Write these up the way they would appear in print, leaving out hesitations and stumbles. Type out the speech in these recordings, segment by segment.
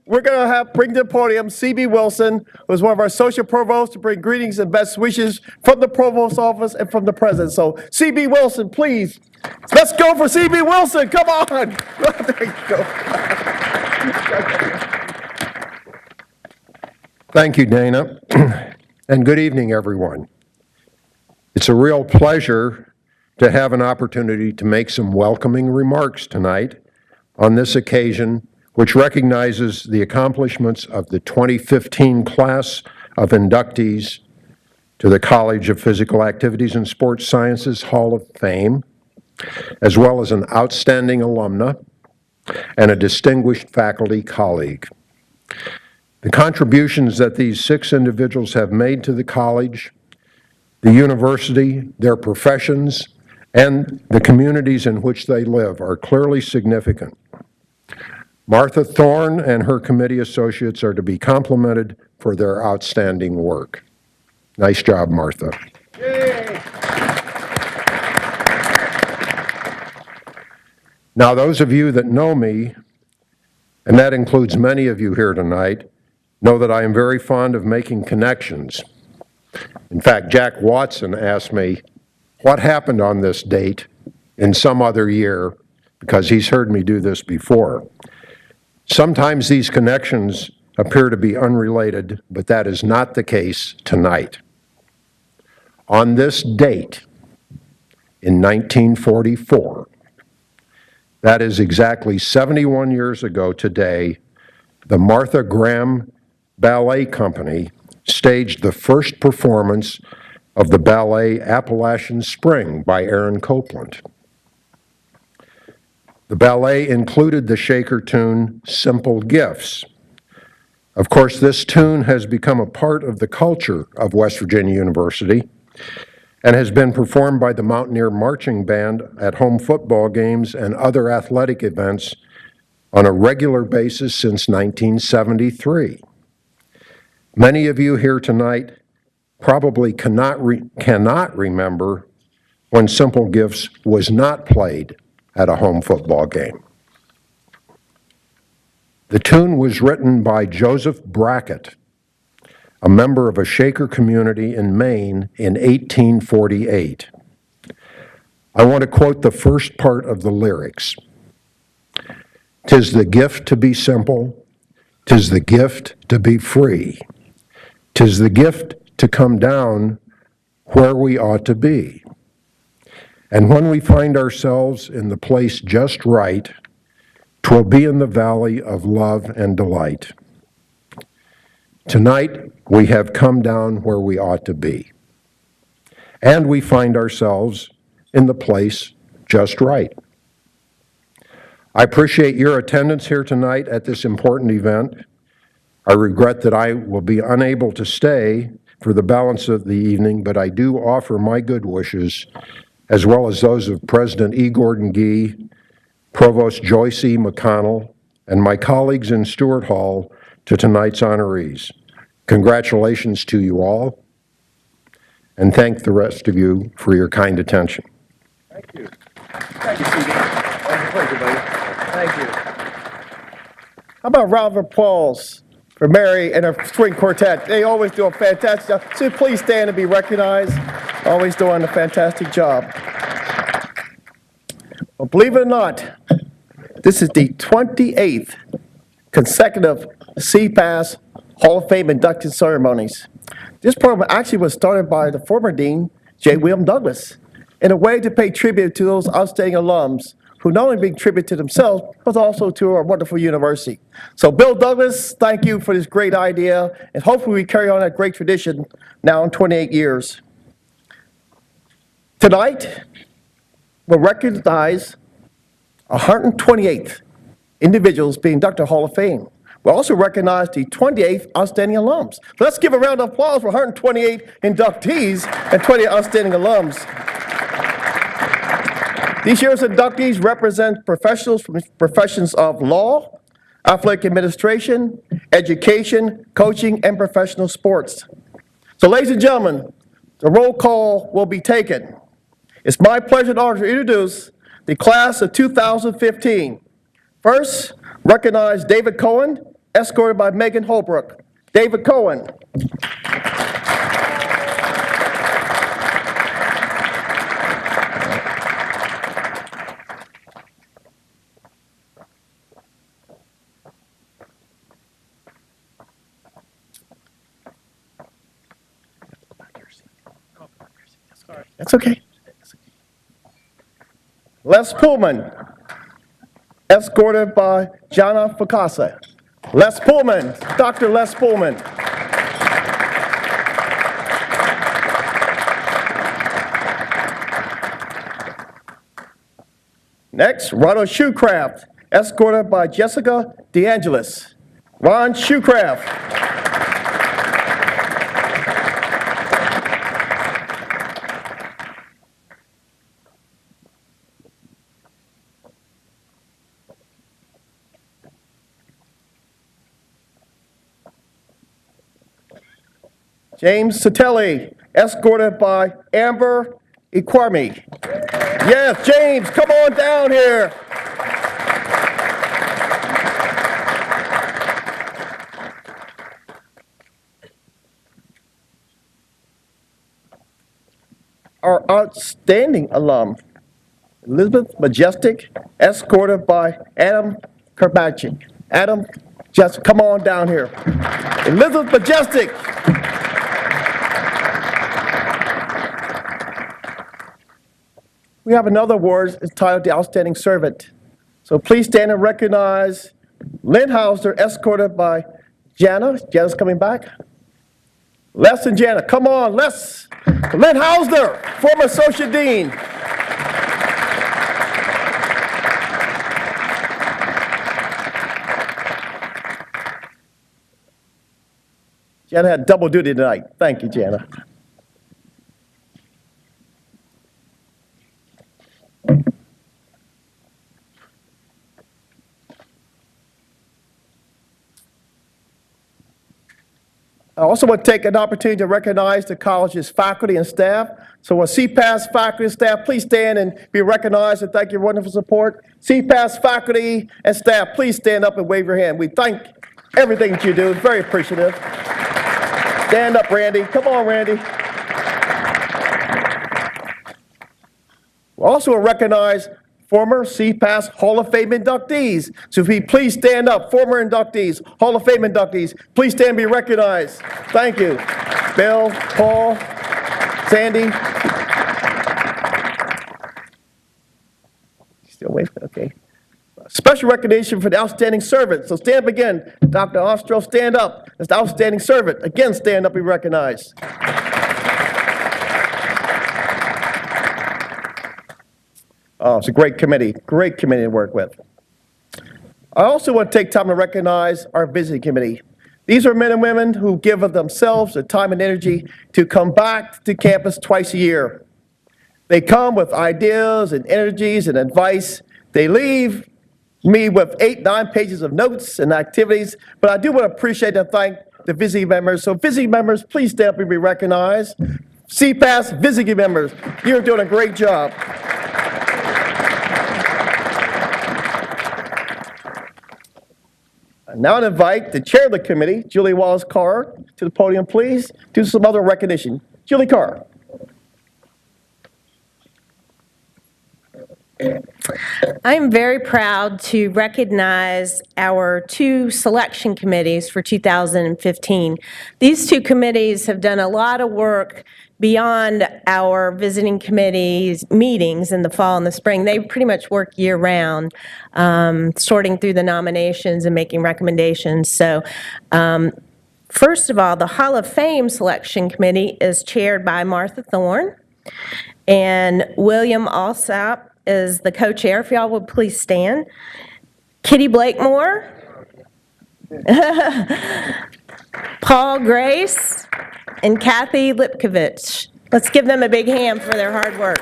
we're going to bring to the podium C.B. Wilson, who is one of our associate provosts, to bring greetings and best wishes from the provost's office and from the president. So, C.B. Wilson, please. Let's go for C.B. Wilson. Come on. There you go. Thank you, Dana, and good evening, everyone. It's a real pleasure to have an opportunity to make some welcoming remarks tonight on this occasion, which recognizes the accomplishments of the 2015 class of inductees to the College of Physical Activities and Sports Sciences Hall of Fame, as well as an outstanding alumna and a distinguished faculty colleague. The contributions that these 6 individuals have made to the college, the university, their professions, and the communities in which they live are clearly significant. Martha Thorne and her committee associates are to be complimented for their outstanding work. Nice job, Martha. Yay. Now, those of you that know me, and that includes many of you here tonight, know that I am very fond of making connections. In fact, Jack Watson asked me what happened on this date in some other year, because he's heard me do this before. Sometimes these connections appear to be unrelated, but that is not the case tonight. On this date, in 1944, that is exactly 71 years ago today, the Martha Graham Ballet Company staged the first performance of the ballet Appalachian Spring by Aaron Copland. The ballet included the Shaker tune, Simple Gifts. Of course, this tune has become a part of the culture of West Virginia University and has been performed by the Mountaineer Marching Band at home football games and other athletic events on a regular basis since 1973. Many of you here tonight probably cannot remember when Simple Gifts was not played at a home football game. The tune was written by Joseph Brackett, a member of a Shaker community in Maine in 1848. I want to quote the first part of the lyrics. "'Tis the gift to be simple, 'tis the gift to be free, 'tis the gift to come down where we ought to be. And when we find ourselves in the place just right, 'twill be in the valley of love and delight. Tonight, we have come down where we ought to be. And we find ourselves in the place just right." I appreciate your attendance here tonight at this important event. I regret that I will be unable to stay for the balance of the evening, but I do offer my good wishes, as well as those of President E. Gordon Gee, Provost Joyce E. McConnell, and my colleagues in Stewart Hall to tonight's honorees. Congratulations to you all, and thank the rest of you for your kind attention. Thank you. Thank you, C.B. Always a pleasure, buddy. Thank you. How about a round of applause for Mary and her string quartet? They always do a fantastic job. So please stand and be recognized. Always doing a fantastic job. Well, believe it or not, this is the 28th consecutive CPASS Hall of Fame induction ceremonies. This program actually was started by the former dean, J. William Douglas, in a way to pay tribute to those outstanding alums who not only bring tribute to themselves, but also to our wonderful university. So Bill Douglas, thank you for this great idea, and hopefully we carry on that great tradition now in 28 years. Tonight, we'll recognize 128 individuals being inducted to Hall of Fame. We'll also recognize the 28th outstanding alums. So let's give a round of applause for 128 inductees and 20 outstanding alums. These year's inductees represent professionals from professions of law, athletic administration, education, coaching, and professional sports. So ladies and gentlemen, the roll call will be taken. It's my pleasure and honor to introduce the class of 2015. First, recognize David Cohen, escorted by Megan Holbrook. David Cohen. That's okay. Les Pullman, escorted by Jana Fakasa. Les Pullman, Dr. Les Pullman. Next, Ronald Shoecraft, escorted by Jessica DeAngelis. Ron Shoecraft. James Satelli, escorted by Amber Ikwami. Yes, James, come on down here. Our outstanding alum, Elizabeth Majestic, escorted by Adam Karbachi. Adam, just come on down here. Elizabeth Majestic. We have another award entitled the Outstanding Servant. So please stand and recognize Lynn Hauser, escorted by Jana. Jana's coming back. Les and Jana, come on, Les. Lynn Hauser, former Associate Dean. Jana had double duty tonight. Thank you, Jana. I also want to take an opportunity to recognize the college's faculty and staff. So will CPASS faculty and staff, please stand and be recognized, and thank you for your wonderful support. CPASS faculty and staff, please stand up and wave your hand. We thank everything that you do. Very appreciative. Stand up, Randy. Come on, Randy. We also will recognize former CPASS Hall of Fame inductees. So if you please stand up, former inductees, Hall of Fame inductees, please stand and be recognized. Thank you. Bill, Paul, Sandy. Still waiting, okay. Special recognition for the outstanding servant. So stand up again. Dr. Ostro, stand up. That's the outstanding servant. Again, stand up and be recognized. Oh, it's a great committee to work with. I also want to take time to recognize our visiting committee. These are men and women who give of themselves, their time and energy to come back to campus twice a year. They come with ideas and energies and advice. They leave me with 8, 9 pages of notes and activities, but I do want to appreciate and thank the visiting members. So visiting members, please stand up and be recognized. CPASS visiting members, you're doing a great job. I now invite the chair of the committee, Julie Wallace-Carr, to the podium, please, do some other recognition. Julie Carr. I'm very proud to recognize our 2 selection committees for 2015. These 2 committees have done a lot of work beyond our visiting committees meetings in the fall and the spring. They pretty much work year-round, sorting through the nominations and making recommendations. So first of all, the Hall of Fame Selection Committee is chaired by Martha Thorne, and William Alsop is the co-chair. If y'all would please stand. Kitty Blakemore, Paul Grace, and Kathy Lipkovich. Let's give them a big hand for their hard work.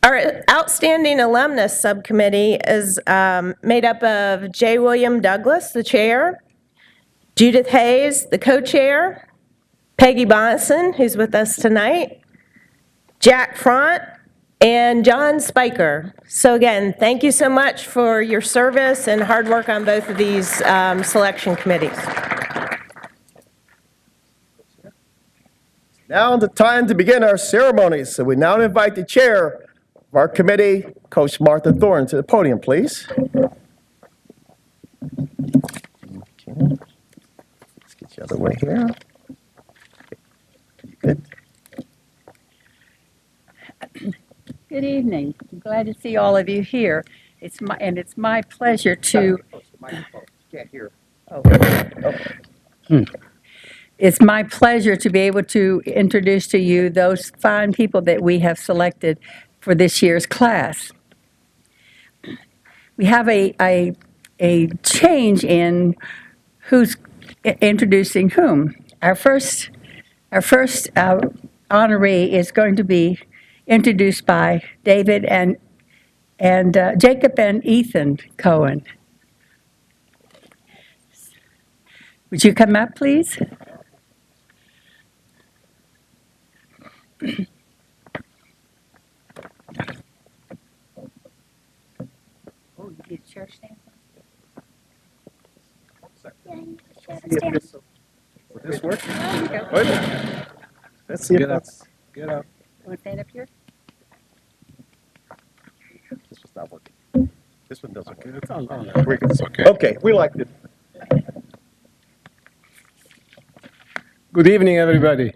Our Outstanding Alumnus Subcommittee is made up of J. William Douglas, the chair, Judith Hayes, the co-chair, Peggy Bonson, who's with us tonight, Jack Front, and John Spiker. So again, thank you so much for your service and hard work on both of these selection committees. Now the time to begin our ceremonies. So we now invite the chair of our committee, Coach Martha Thorne, to the podium, please. Okay. Let's get you out of the way here. Good. Good evening. I'm glad to see all of you here. It's my pleasure to. Can't hear. It's my pleasure to be able to introduce to you those fine people that we have selected for this year's class. We have a change in who's introducing whom. Our first honoree is going to be introduced by David and Jacob and Ethan Cohen. Would you come up, please? Oh, you need a chair stand? Will this work? There you go. Wait a minute. Let's see if that's. Get up. You want to stand up here? This one's not working. This one doesn't work. It's on. It's okay. Okay, we liked it. Good evening, everybody.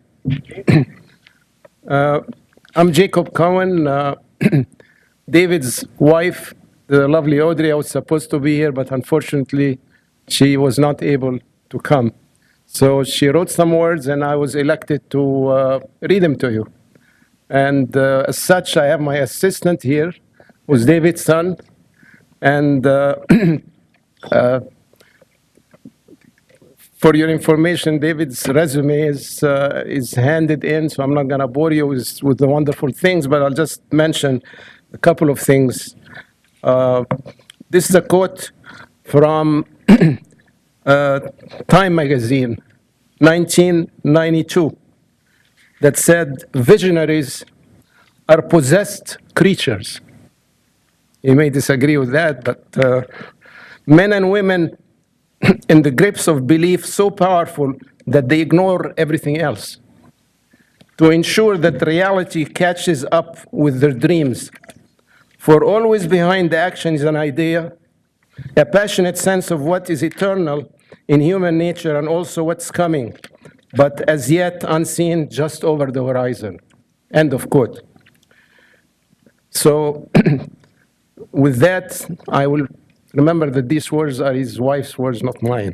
I'm Jacob Cohen, David's wife, the lovely Audrey. I was supposed to be here, but unfortunately, she was not able to come. So she wrote some words, and I was elected to read them to you. And as such, I have my assistant here, who's David's son. And for your information, David's resume is handed in, so I'm not going to bore you with the wonderful things, but I'll just mention a couple of things. This is a quote from Time magazine, 1992, that said, "Visionaries are possessed creatures." You may disagree with that, but men and women in the grips of belief so powerful that they ignore everything else to ensure that reality catches up with their dreams. For always behind the action is an idea, a passionate sense of what is eternal in human nature and also what's coming, but as yet unseen just over the horizon. End of quote. So with that, I will remember that these words are his wife's words, not mine.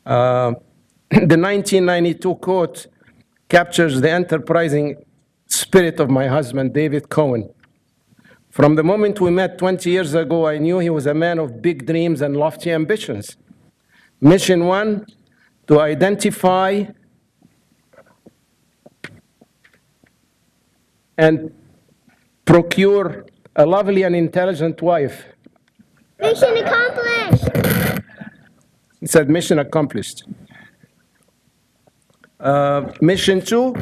The 1992 quote captures the enterprising spirit of my husband, David Cohen. From the moment we met 20 years ago, I knew he was a man of big dreams and lofty ambitions. Mission one, to identify and procure a lovely and intelligent wife. Mission accomplished. He said, mission accomplished. Mission two,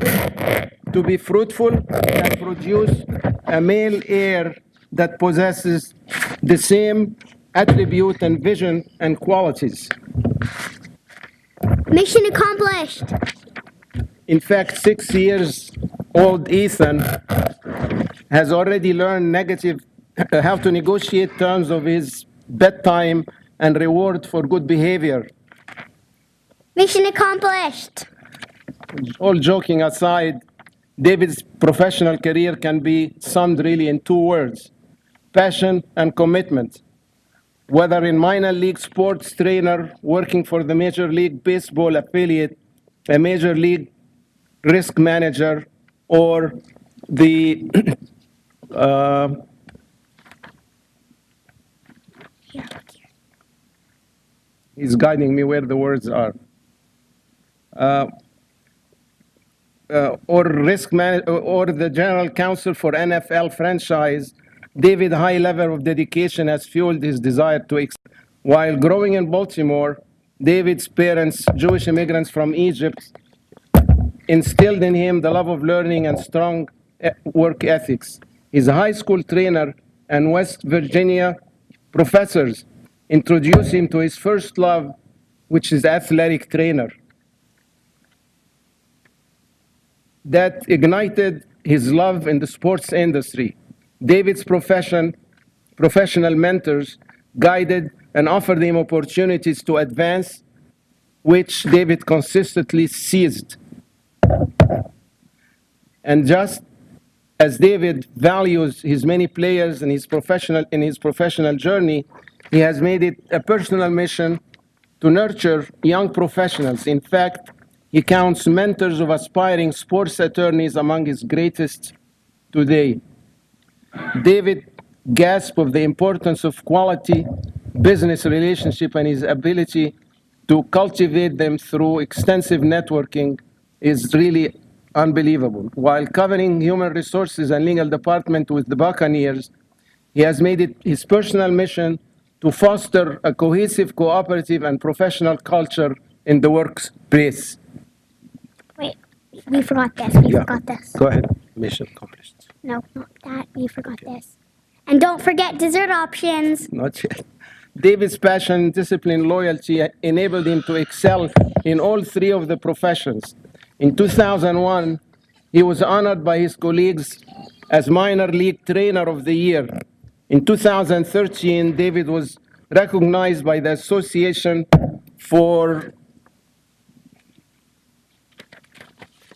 to be fruitful and produce a male heir that possesses the same attribute and vision and qualities. Mission accomplished. In fact, 6 years old Ethan has already learned how to negotiate terms of his bedtime and reward for good behavior. Mission accomplished. All joking aside, David's professional career can be summed really in 2 words: passion and commitment. Whether in minor league sports trainer, working for the Major League Baseball affiliate, a Major League risk manager, or the he's guiding me where the words are. Or risk or the general counsel for NFL franchise, David's high level of dedication has fueled his desire to excel. While growing in Baltimore, David's parents, Jewish immigrants from Egypt, instilled in him the love of learning and strong work ethics. his high school trainer and West Virginia professors introduced him to his first love, which is athletic trainer. That ignited his love in the sports industry. David's professional mentors guided and offered him opportunities to advance, which David consistently seized. And just as David values his many players in his professional journey, he has made it a personal mission to nurture young professionals. In fact, he counts mentors of aspiring sports attorneys among his greatest today. David gasped of the importance of quality business relationship, and his ability to cultivate them through extensive networking is really unbelievable. While covering human resources and legal department with the Buccaneers, he has made it his personal mission to foster a cohesive, cooperative, and professional culture in the workplace. Wait, we forgot this. We forgot this. Go ahead. Mission accomplished. No, not that. We forgot this. And don't forget dessert options. Not yet. David's passion, discipline, loyalty enabled him to excel in all three of the professions. In 2001, he was honored by his colleagues as Minor League Trainer of the Year. In 2013, David was recognized by the Association for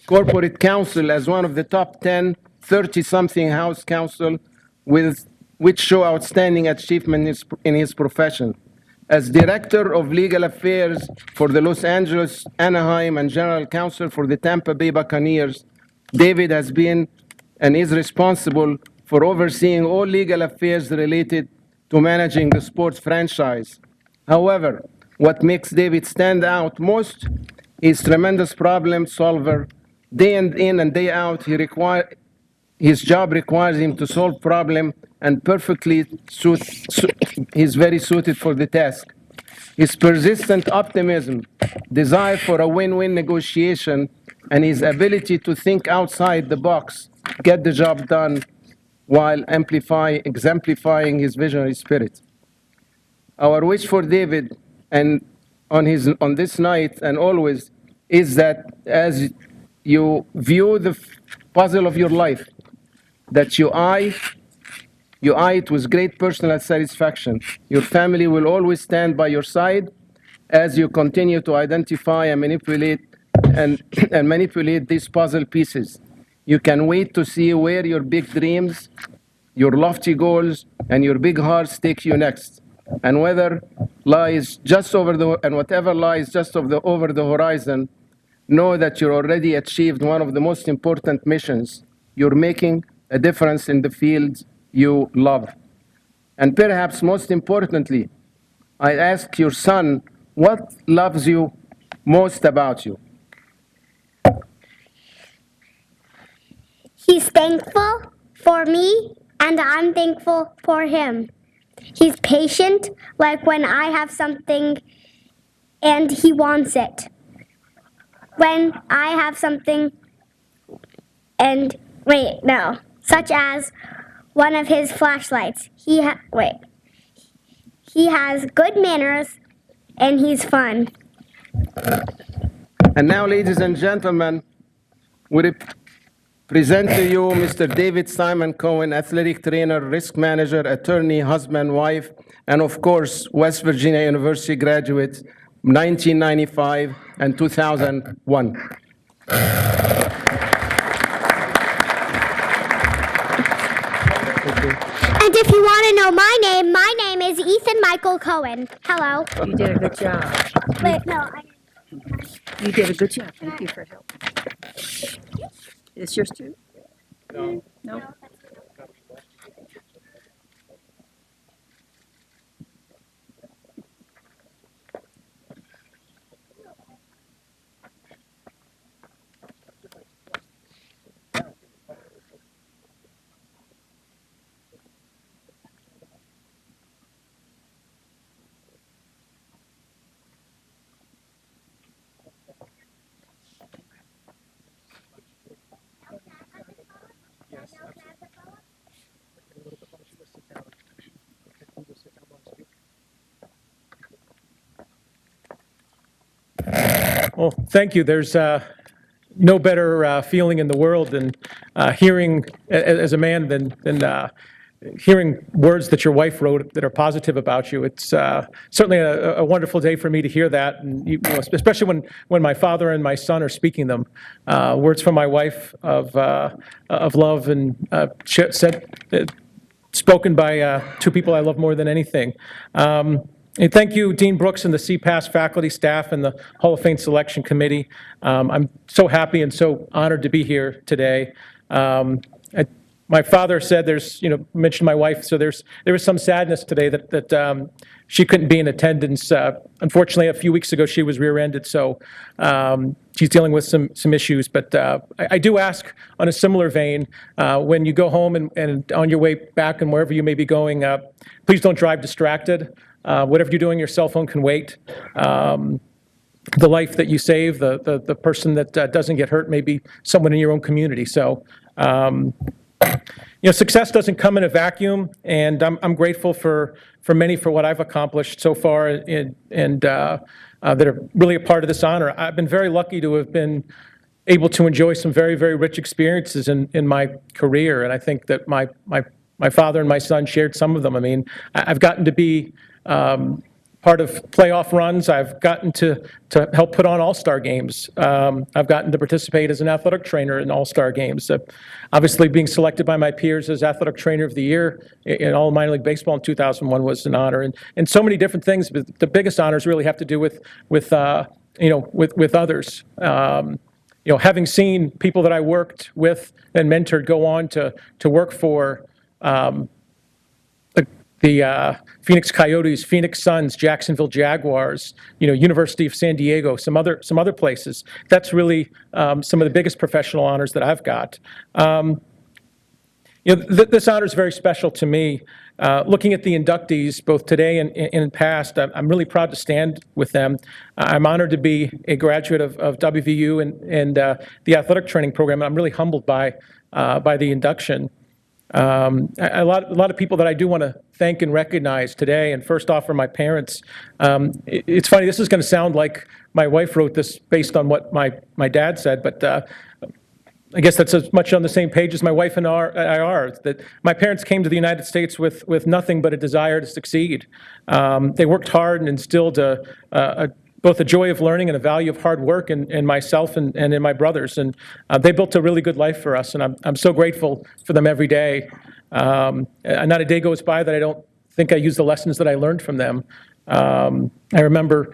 Corporate Counsel as one of the top 10 30-something House Counsel which show outstanding achievement in his profession. As Director of Legal Affairs for the Los Angeles, Anaheim, and General Counsel for the Tampa Bay Buccaneers, David has been and is responsible for overseeing all legal affairs related to managing the sports franchise. However, what makes David stand out most is tremendous problem solver. Day in and day out, his job requires him to solve problem and he's very suited for the task. His persistent optimism, desire for a win-win negotiation, and his ability to think outside the box get the job done while exemplifying his visionary spirit. Our wish for David and on this night and always is that as you view the puzzle of your life, that you eye it with great personal satisfaction. Your family will always stand by your side as you continue to identify and manipulate these puzzle pieces. You can wait to see where your big dreams, your lofty goals, and your big hearts take you next. And whatever lies just over the horizon, know that you already achieved one of the most important missions. You're making a difference in the field you love. And perhaps most importantly, I ask your son, what loves you most about you? He's thankful for me, and I'm thankful for him. He's patient, like when I have something and he wants it. When I have something and, such as one of his flashlights. He has good manners and he's fun. And now, ladies and gentlemen, we present to you Mr. David Simon Cohen, athletic trainer, risk manager, attorney, husband, wife, and of course, West Virginia University graduate, 1995 and 2001. And if you want to know my name is Ethan Michael Cohen. Hello. You did a good job. Wait, no. You did a good job. Thank you for helping. Is yours too? No. No? Well, thank you. There's no better feeling in the world than hearing, as a man, than hearing words that your wife wrote that are positive about you. It's certainly a wonderful day for me to hear that, and especially when my father and my son are speaking them. Words from my wife of love and spoken by two people I love more than anything. And thank you, Dean Brooks and the CPASS faculty, staff, and the Hall of Fame Selection Committee. I'm so happy and so honored to be here today. My father said mentioned my wife, so there was some sadness today that she couldn't be in attendance. Unfortunately, a few weeks ago, she was rear-ended, so she's dealing with some issues. But I do ask, on a similar vein, when you go home and on your way back and wherever you may be going, please don't drive distracted. Whatever you're doing, your cell phone can wait. The life that you save, the person that doesn't get hurt may be someone in your own community. So, success doesn't come in a vacuum, and I'm grateful for many for what I've accomplished so far, and that are really a part of this honor. I've been very lucky to have been able to enjoy some very, very rich experiences in my career, and I think that my father and my son shared some of them. I mean, I've gotten to be part of playoff runs. I've gotten to help put on all-star games. I've gotten to participate as an athletic trainer in all-star games. Obviously, being selected by my peers as athletic trainer of the year in all minor league baseball in 2001 was an honor, and so many different things. But the biggest honors really have to do with others. Having seen people that I worked with and mentored go on to work for the Phoenix Coyotes, Phoenix Suns, Jacksonville Jaguars, University of San Diego, some other places. That's really some of the biggest professional honors that I've got. This honor is very special to me. Looking at the inductees, both today and in past, I'm really proud to stand with them. I'm honored to be a graduate of WVU and the athletic training program. I'm really humbled by the induction. A lot of people that I do want to thank and recognize today, and first off are my parents. It's funny, this is going to sound like my wife wrote this based on what my dad said, but I guess that's as much on the same page as my wife and I are, that my parents came to the United States with nothing but a desire to succeed. They worked hard and instilled both a joy of learning and a value of hard work in myself and in my brothers. And they built a really good life for us, and I'm so grateful for them every day. Not a day goes by that I don't think I use the lessons that I learned from them. I remember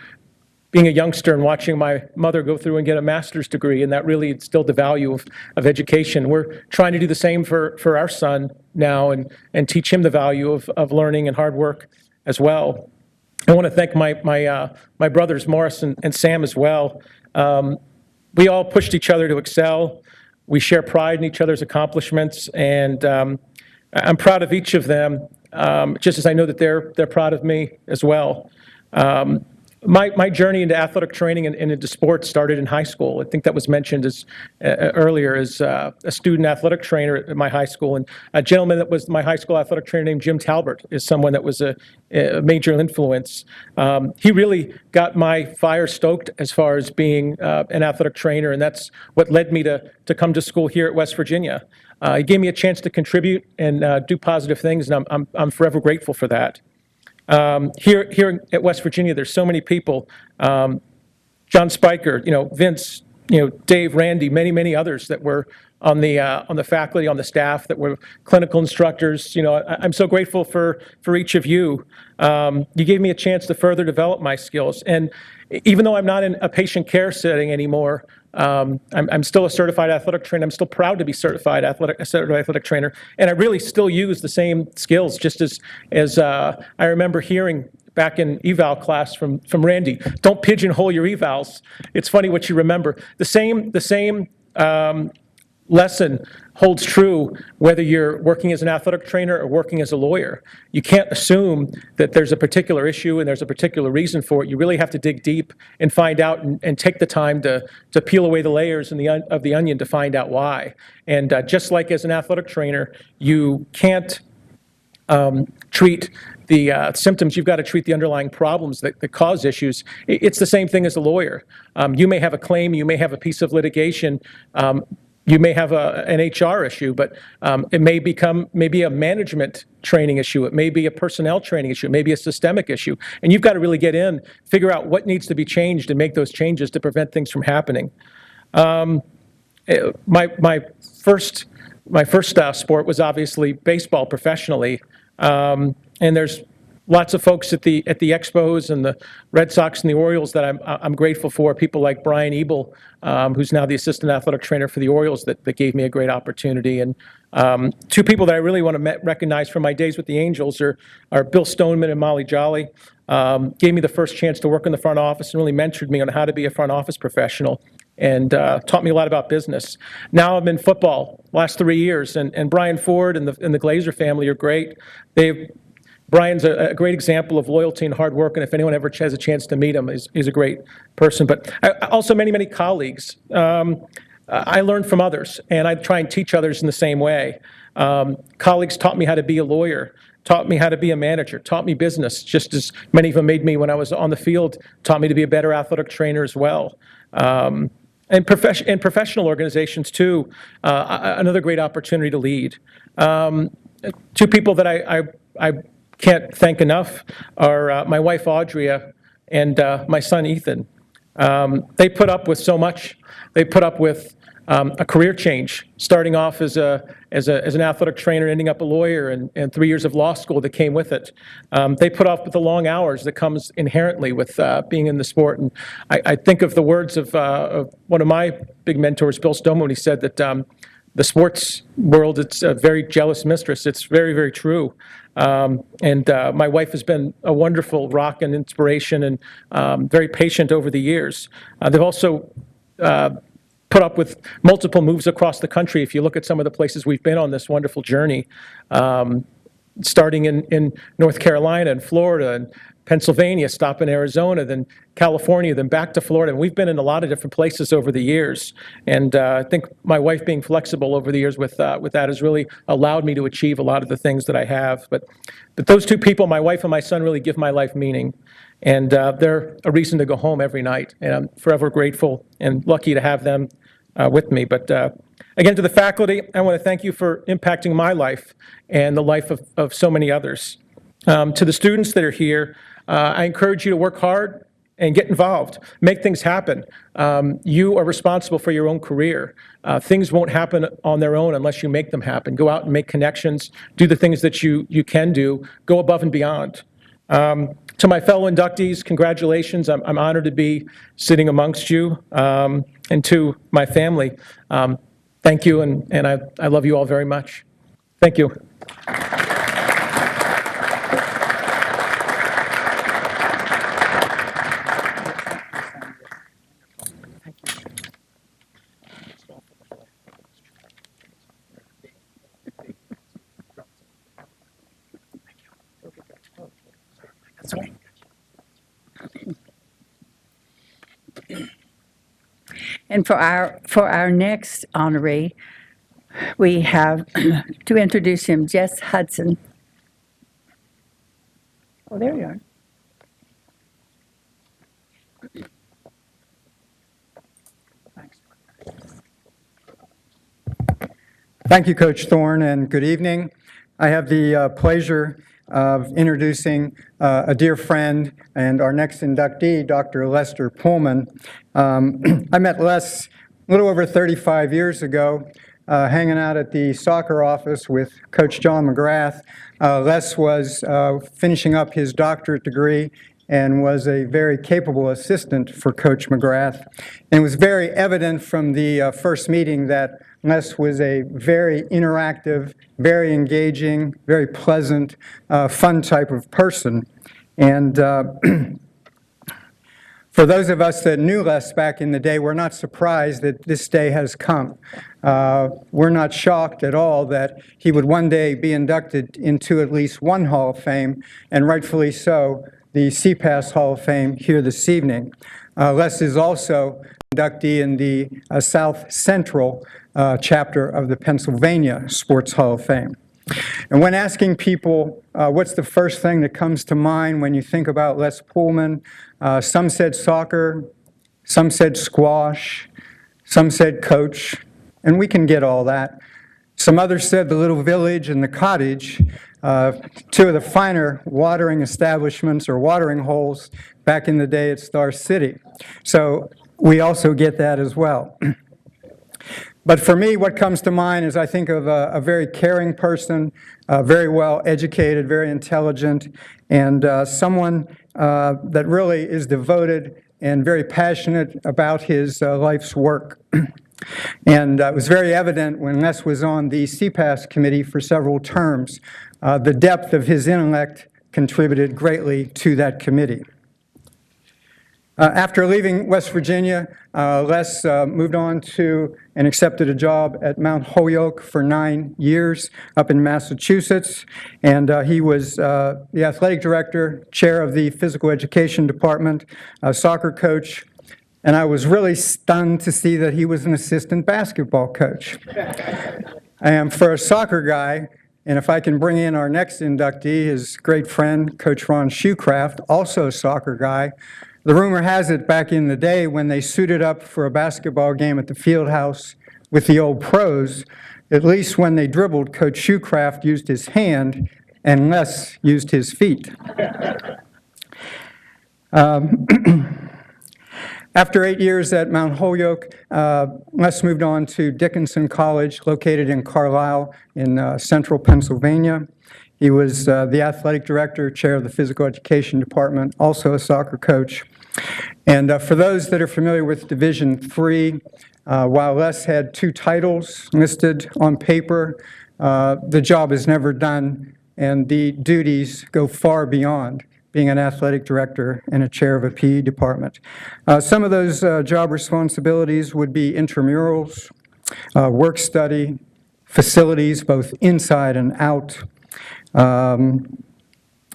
being a youngster and watching my mother go through and get a master's degree, and that really instilled the value of education. We're trying to do the same for our son now and teach him the value of learning and hard work as well. I want to thank my brothers, Morris and Sam, as well. We all pushed each other to excel. We share pride in each other's accomplishments, and I'm proud of each of them, just as I know that they're proud of me as well. My journey into athletic training and into sports started in high school. I think that was mentioned earlier as a student athletic trainer at my high school. And a gentleman that was my high school athletic trainer named Jim Talbert is someone that was a major influence. He really got my fire stoked as far as being an athletic trainer, and that's what led me to come to school here at West Virginia. He gave me a chance to contribute and do positive things, and I'm forever grateful for that. Here at West Virginia, there's so many people, John Spiker, Vince, Dave, Randy, many others that were on the faculty, on the staff, that were clinical instructors. I'm so grateful for each of you. You gave me a chance to further develop my skills. And even though I'm not in a patient care setting anymore, I'm still a certified athletic trainer. I'm still proud to be certified athletic trainer, and I really still use the same skills. Just as I remember hearing back in eval class from Randy, don't pigeonhole your evals. It's funny what you remember. The same lesson holds true whether you're working as an athletic trainer or working as a lawyer. You can't assume that there's a particular issue and there's a particular reason for it. You really have to dig deep and find out and take the time to peel away the layers of the onion to find out why. And just like as an athletic trainer, you can't treat the symptoms, you've got to treat the underlying problems that cause issues. It's the same thing as a lawyer. You may have a claim, you may have a piece of litigation, you may have an HR issue, but it may become maybe a management training issue. It may be a personnel training issue. It may be a systemic issue. And you've got to really get in, figure out what needs to be changed and make those changes to prevent things from happening. My first sport was obviously baseball professionally. And there's lots of folks at the Expos and the Red Sox and the Orioles that I'm grateful for. People like Brian Ebel, who's now the assistant athletic trainer for the Orioles, that gave me a great opportunity. And two people that I really want to recognize from my days with the Angels are Bill Stoneman and Molly Jolly. Gave me the first chance to work in the front office and really mentored me on how to be a front office professional, and taught me a lot about business. Now I'm in football, last 3 years, and Brian Ford and the Glazer family are great. Brian's a great example of loyalty and hard work, and if anyone ever has a chance to meet him, he's a great person. But also many colleagues. I learn from others, and I try and teach others in the same way. Colleagues taught me how to be a lawyer, taught me how to be a manager, taught me business, just as many of them made me when I was on the field, taught me to be a better athletic trainer as well. And professional organizations, too, another great opportunity to lead. Two people that I can't thank enough are my wife, Audria, and my son, Ethan. They put up with so much. They put up with a career change, starting off as an athletic trainer, ending up a lawyer, and 3 years of law school that came with it. They put up with the long hours that comes inherently with being in the sport. And I think of the words of one of my big mentors, Bill Stoneman, when he said that the sports world, it's a very jealous mistress. It's very, very true. And my wife has been a wonderful rock and inspiration, and very patient over the years. They've also put up with multiple moves across the country. If you look at some of the places we've been on this wonderful journey, starting in North Carolina and Florida and Pennsylvania, stop in Arizona, then California, then back to Florida. And we've been in a lot of different places over the years. And I think my wife being flexible over the years with that has really allowed me to achieve a lot of the things that I have. But those two people, my wife and my son, really give my life meaning. And they're a reason to go home every night. And I'm forever grateful and lucky to have them with me. But again, to the faculty, I want to thank you for impacting my life and the life of so many others. To the students that are here, I encourage you to work hard and get involved. Make things happen. You are responsible for your own career. Things won't happen on their own unless you make them happen. Go out and make connections. Do the things that you can do. Go above and beyond. To my fellow inductees, congratulations. I'm honored to be sitting amongst you. And to my family, thank you, and I love you all very much. Thank you. And for our next honoree, we have to introduce him, Jess Hudson. Oh, there you are. Thank you, Coach Thorne, and good evening. I have the pleasure of introducing a dear friend and our next inductee, Dr. Lester Pullman. I met Les a little over 35 years ago, hanging out at the soccer office with Coach John McGrath. Les was finishing up his doctorate degree and was a very capable assistant for Coach McGrath. And it was very evident from the first meeting that Les was a very interactive, very engaging, very pleasant, fun type of person. And for those of us that knew Les back in the day, we're not surprised that this day has come. We're not shocked at all that he would one day be inducted into at least one Hall of Fame, and rightfully so, the CPASS Hall of Fame here this evening. Les is also inductee in the South Central chapter of the Pennsylvania Sports Hall of Fame. And when asking people what's the first thing that comes to mind when you think about Les Pullman, some said soccer, some said squash, some said coach, and we can get all that. Some others said the little village and the cottage, two of the finer watering establishments or watering holes back in the day at Star City. So we also get that as well. But for me, what comes to mind is I think of a very caring person, very well educated, very intelligent, and someone that really is devoted and very passionate about his life's work. And it was very evident when Les was on the CPASS committee for several terms. The depth of his intellect contributed greatly to that committee. After leaving West Virginia, Les moved on to and accepted a job at Mount Holyoke for 9 years up in Massachusetts. And he was the athletic director, chair of the physical education department, soccer coach. And I was really stunned to see that he was an assistant basketball coach. And for a soccer guy, and if I can bring in our next inductee, his great friend, Coach Ron Shoecraft, also a soccer guy. The rumor has it back in the day when they suited up for a basketball game at the field house with the old pros, at least when they dribbled, Coach Shoecraft used his hand and Les used his feet. After 8 years at Mount Holyoke, Les moved on to Dickinson College, located in Carlisle in central Pennsylvania. He was the athletic director, chair of the physical education department, also a soccer coach. And for those that are familiar with Division III, while Les had 2 titles listed on paper, the job is never done, and the duties go far beyond being an athletic director and a chair of a PE department. Some of those job responsibilities would be intramurals, work study, facilities both inside and out,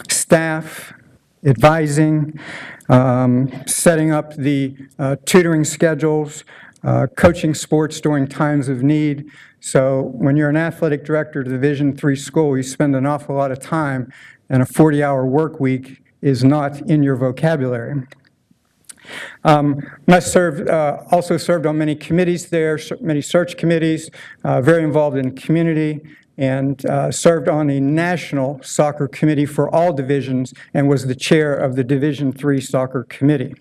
staff, advising, setting up the tutoring schedules, coaching sports during times of need. So when you're an athletic director at a Division III school, you spend an awful lot of time, and a 40-hour work week is not in your vocabulary. Les also served on many committees there, many search committees, very involved in community, and served on a national soccer committee for all divisions and was the chair of the Division III soccer committee.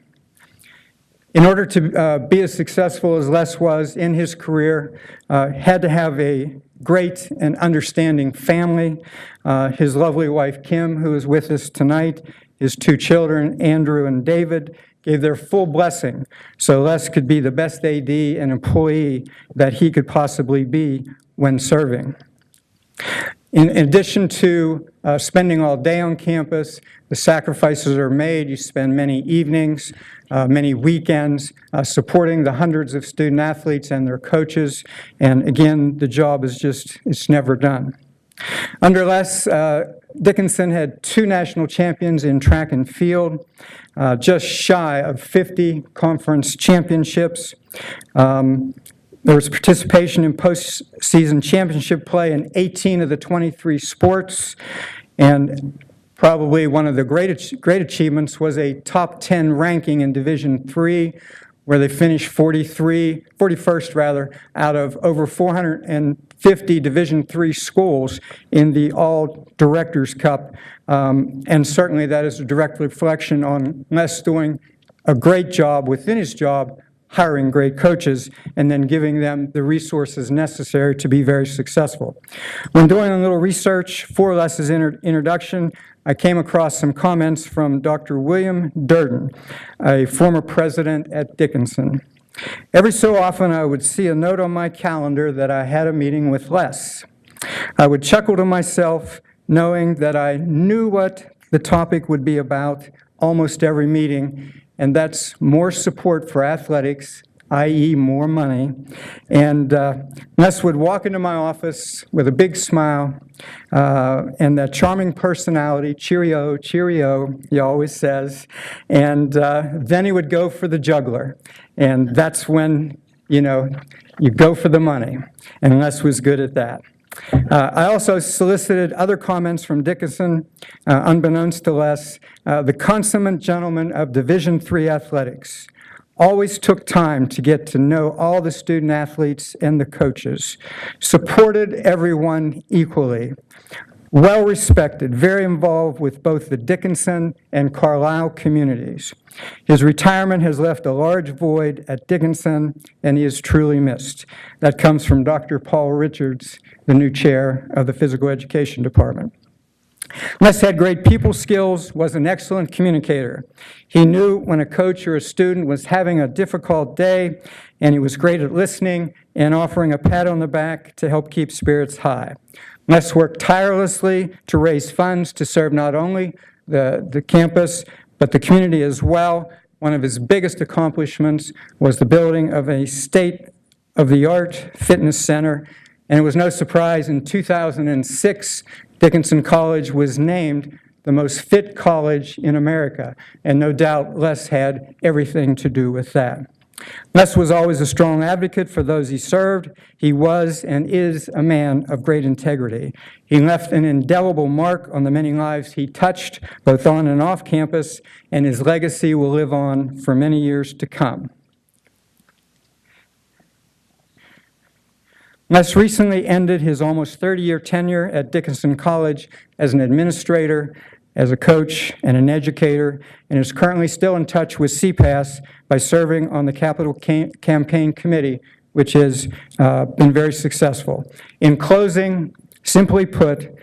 In order to be as successful as Les was in his career, had to have a great and understanding family. His lovely wife, Kim, who is with us tonight, his 2 children, Andrew and David, gave their full blessing so Les could be the best AD and employee that he could possibly be when serving. In addition to spending all day on campus, the sacrifices are made. You spend many evenings, many weekends supporting the hundreds of student athletes and their coaches. And again, the job is just, it's never done. Under Les, Dickinson had 2 national champions in track and field, just shy of 50 conference championships. There was participation in postseason championship play in 18 of the 23 sports, and probably one of the great achievements was a top 10 ranking in Division III, where they finished 41st out of over 450 Division III schools in the All Directors Cup. And certainly that is a direct reflection on Les doing a great job within his job, hiring great coaches, and then giving them the resources necessary to be very successful. When doing a little research for Les's introduction, I came across some comments from Dr. William Durden, a former president at Dickinson. Every so often, I would see a note on my calendar that I had a meeting with Les. I would chuckle to myself, knowing that I knew what the topic would be about almost every meeting, and that's more support for athletics, i.e. more money. And Les would walk into my office with a big smile and that charming personality, cheerio, cheerio, he always says. And then he would go for the juggler. And that's when, you go for the money. And Les was good at that. I also solicited other comments from Dickinson, unbeknownst to Les, the consummate gentleman of Division III athletics. Always took time to get to know all the student athletes and the coaches, supported everyone equally, well-respected, very involved with both the Dickinson and Carlisle communities. His retirement has left a large void at Dickinson, and he is truly missed. That comes from Dr. Paul Richards, the new chair of the Physical Education Department. Les had great people skills, was an excellent communicator. He knew when a coach or a student was having a difficult day, and he was great at listening and offering a pat on the back to help keep spirits high. Les worked tirelessly to raise funds to serve not only the campus, but the community as well. One of his biggest accomplishments was the building of a state-of-the-art fitness center. And it was no surprise in 2006, Dickinson College was named the most fit college in America. And no doubt Les had everything to do with that. Les was always a strong advocate for those he served. He was and is a man of great integrity. He left an indelible mark on the many lives he touched, both on and off campus, and his legacy will live on for many years to come. Les recently ended his almost 30-year tenure at Dickinson College as an administrator, as a coach, and an educator, and is currently still in touch with CPASS by serving on the Capital Campaign Committee, which has been very successful. In closing, simply put,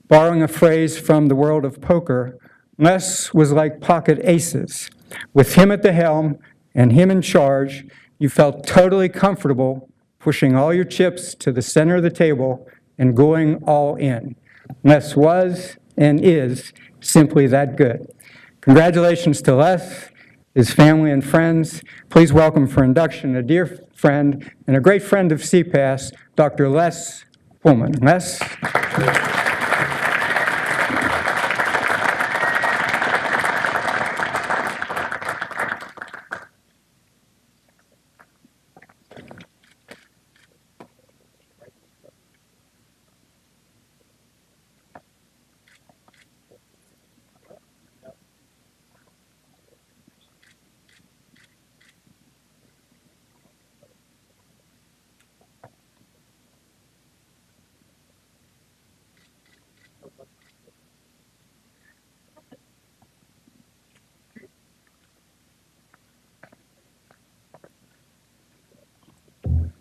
borrowing a phrase from the world of poker, Les was like pocket aces. With him at the helm and him in charge, you felt totally comfortable pushing all your chips to the center of the table and going all in. Les was and is simply that good. Congratulations to Les, his family and friends. Please welcome for induction a dear friend and a great friend of CPASS, Dr. Les Pullman. Les?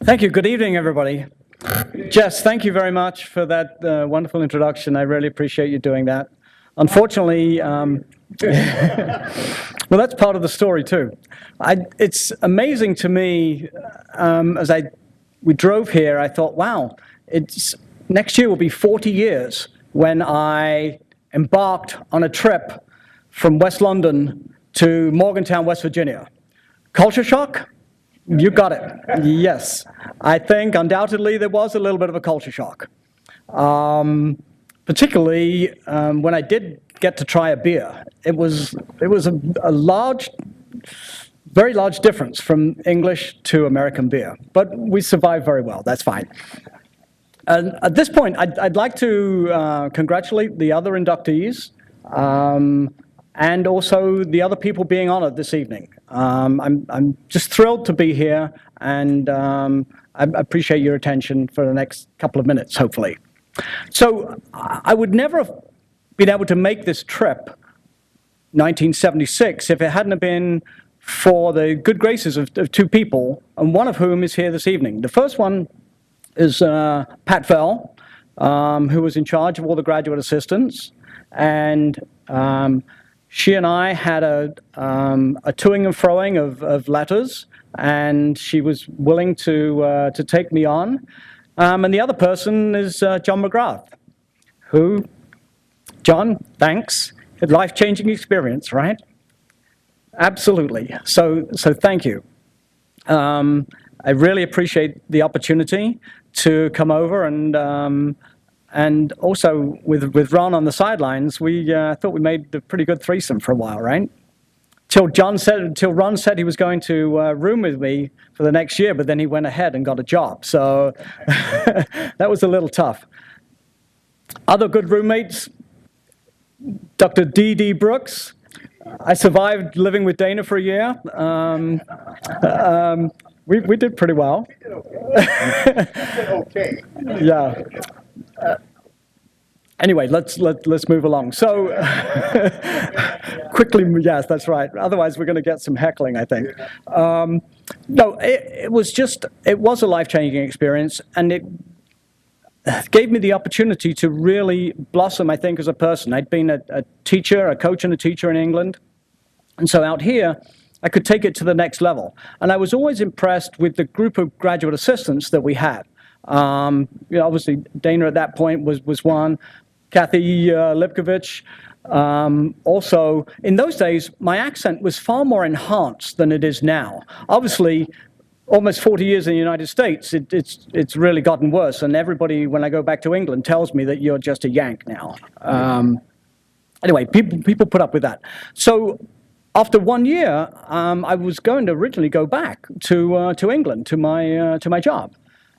Thank you. Good evening, everybody. Jess, thank you very much for that wonderful introduction. I really appreciate you doing that. Unfortunately, well, that's part of the story, too. It's amazing to me, as we drove here, I thought, wow, next year will be 40 years when I embarked on a trip from West London to Morgantown, West Virginia. Culture shock? You got it. Yes. I think undoubtedly there was a little bit of a culture shock. Particularly when I did get to try a beer. It was a large, very large difference from English to American beer. But we survived very well. That's fine. And at this point, I'd like to congratulate the other inductees and also the other people being honored this evening. I'm just thrilled to be here, and I appreciate your attention for the next couple of minutes, hopefully. So I would never have been able to make this trip, 1976, if it hadn't have been for the good graces of two people, and one of whom is here this evening. The first one is Pat Fell, who was in charge of all the graduate assistants, and she and I had a toing and froing of letters, and she was willing to take me on. And the other person is John McGrath, who, John, thanks. A life-changing experience, right? Absolutely. So thank you. I really appreciate the opportunity to come over and also with Ron on the sidelines, we thought we made a pretty good threesome for a while, right? Till Ron said he was going to room with me for the next year, but then he went ahead and got a job. So that was a little tough. Other good roommates, Dr. D.D. Brooks. I survived living with Dana for a year. We did pretty well. Okay. Yeah. Anyway, let's move along. So quickly, yes, that's right. Otherwise, we're going to get some heckling, I think. No, it was a life-changing experience, and it gave me the opportunity to really blossom, I think, as a person. I'd been a teacher, a coach and a teacher in England, and so out here, I could take it to the next level. And I was always impressed with the group of graduate assistants that we had. Obviously, Dana at that point was one. Kathy Lipkovich. Also, in those days, my accent was far more enhanced than it is now. Obviously, almost 40 years in the United States, it's really gotten worse. And everybody, when I go back to England, tells me that you're just a Yank now. Anyway, people put up with that. So after 1 year, I was going to originally go back to England, to my job.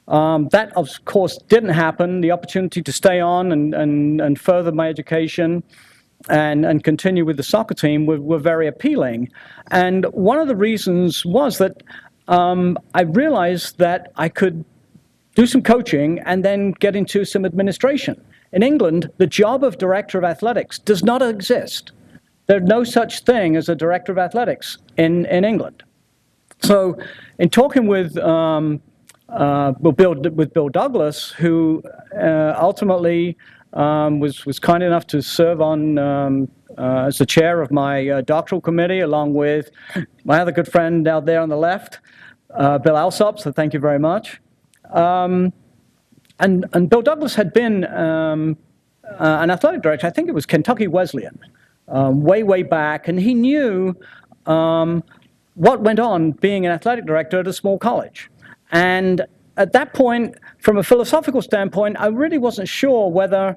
That, of course, didn't happen. The opportunity to stay on and further my education and continue with the soccer team were very appealing. And one of the reasons was that I realized that I could do some coaching and then get into some administration. In England, the job of director of athletics does not exist. There's no such thing as a director of athletics in England. So in talking with Bill Douglas, who ultimately was kind enough to serve on as the chair of my doctoral committee, along with my other good friend out there on the left, Bill Alsop, so thank you very much. And Bill Douglas had been an athletic director, I think it was Kentucky Wesleyan, way back, and he knew what went on being an athletic director at a small college. And at that point, from a philosophical standpoint, I really wasn't sure whether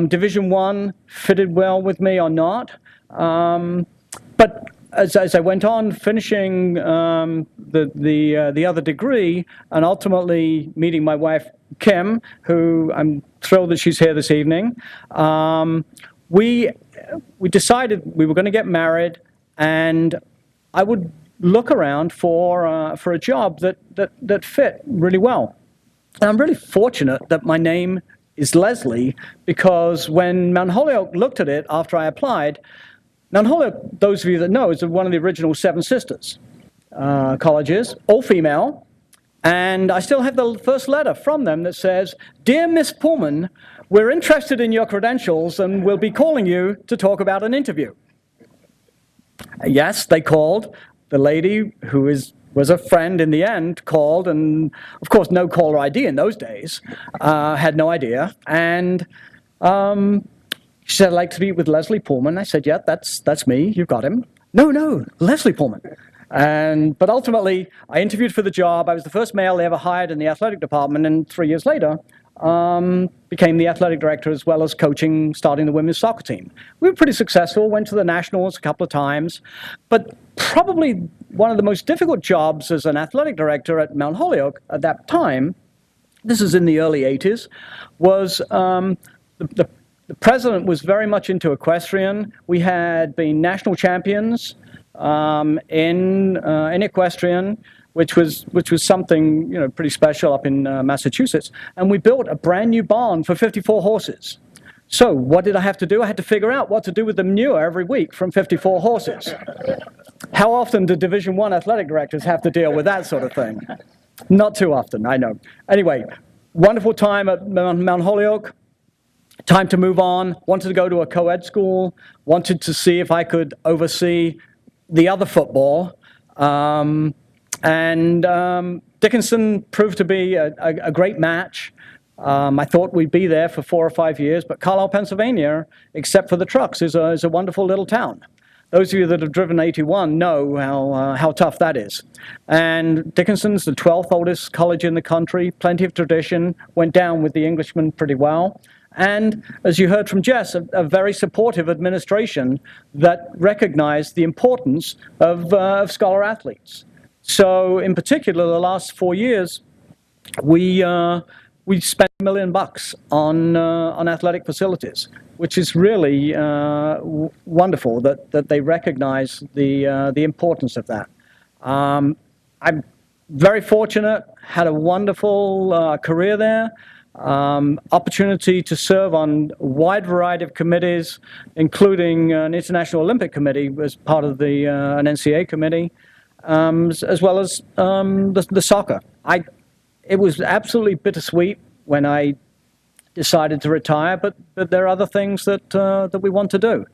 Division I fitted well with me or not. But as I went on, finishing the other degree, and ultimately meeting my wife, Kim, who I'm thrilled that she's here this evening, we decided we were going to get married, and I would look around for a job that fit really well. And I'm really fortunate that my name is Leslie, because when Mount Holyoke looked at it after I applied, Mount Holyoke, those of you that know, is one of the original Seven Sisters colleges, all female, and I still have the first letter from them that says, "Dear Miss Pullman, we're interested in your credentials and we'll be calling you to talk about an interview." Yes, they called. The lady, who was a friend in the end, called, and of course no caller ID in those days, had no idea, and she said, "I'd like to meet with Leslie Pullman." I said, "Yeah, that's me, you've got him." No, Leslie Pullman. But ultimately, I interviewed for the job. I was the first male they ever hired in the athletic department, and 3 years later, became the athletic director as well as coaching, starting the women's soccer team. We were pretty successful, went to the nationals a couple of times, but probably one of the most difficult jobs as an athletic director at Mount Holyoke at that time, this is in the early 80s, was the president was very much into equestrian. We had been national champions in equestrian, which was something pretty special up in Massachusetts. And we built a brand new barn for 54 horses. So what did I have to do? I had to figure out what to do with the manure every week from 54 horses. How often do Division I athletic directors have to deal with that sort of thing? Not too often, I know. Anyway, wonderful time at Mount Holyoke. Time to move on. Wanted to go to a co-ed school. Wanted to see if I could oversee the other football. Dickinson proved to be a great match. I thought we'd be there for 4 or 5 years, but Carlisle, Pennsylvania, except for the trucks, is a wonderful little town. Those of you that have driven 81 know how tough that is. And Dickinson's the 12th oldest college in the country, plenty of tradition, went down with the Englishmen pretty well. And as you heard from Jess, a very supportive administration that recognized the importance of scholar athletes. So in particular, the last 4 years, we we spent $1 million on athletic facilities, which is really wonderful that they recognize the importance of that. I'm very fortunate, had a wonderful career there, opportunity to serve on a wide variety of committees, including an International Olympic Committee as part of an NCAA committee, as well as the soccer. It was absolutely bittersweet when I decided to retire, but there are other things that we want to do.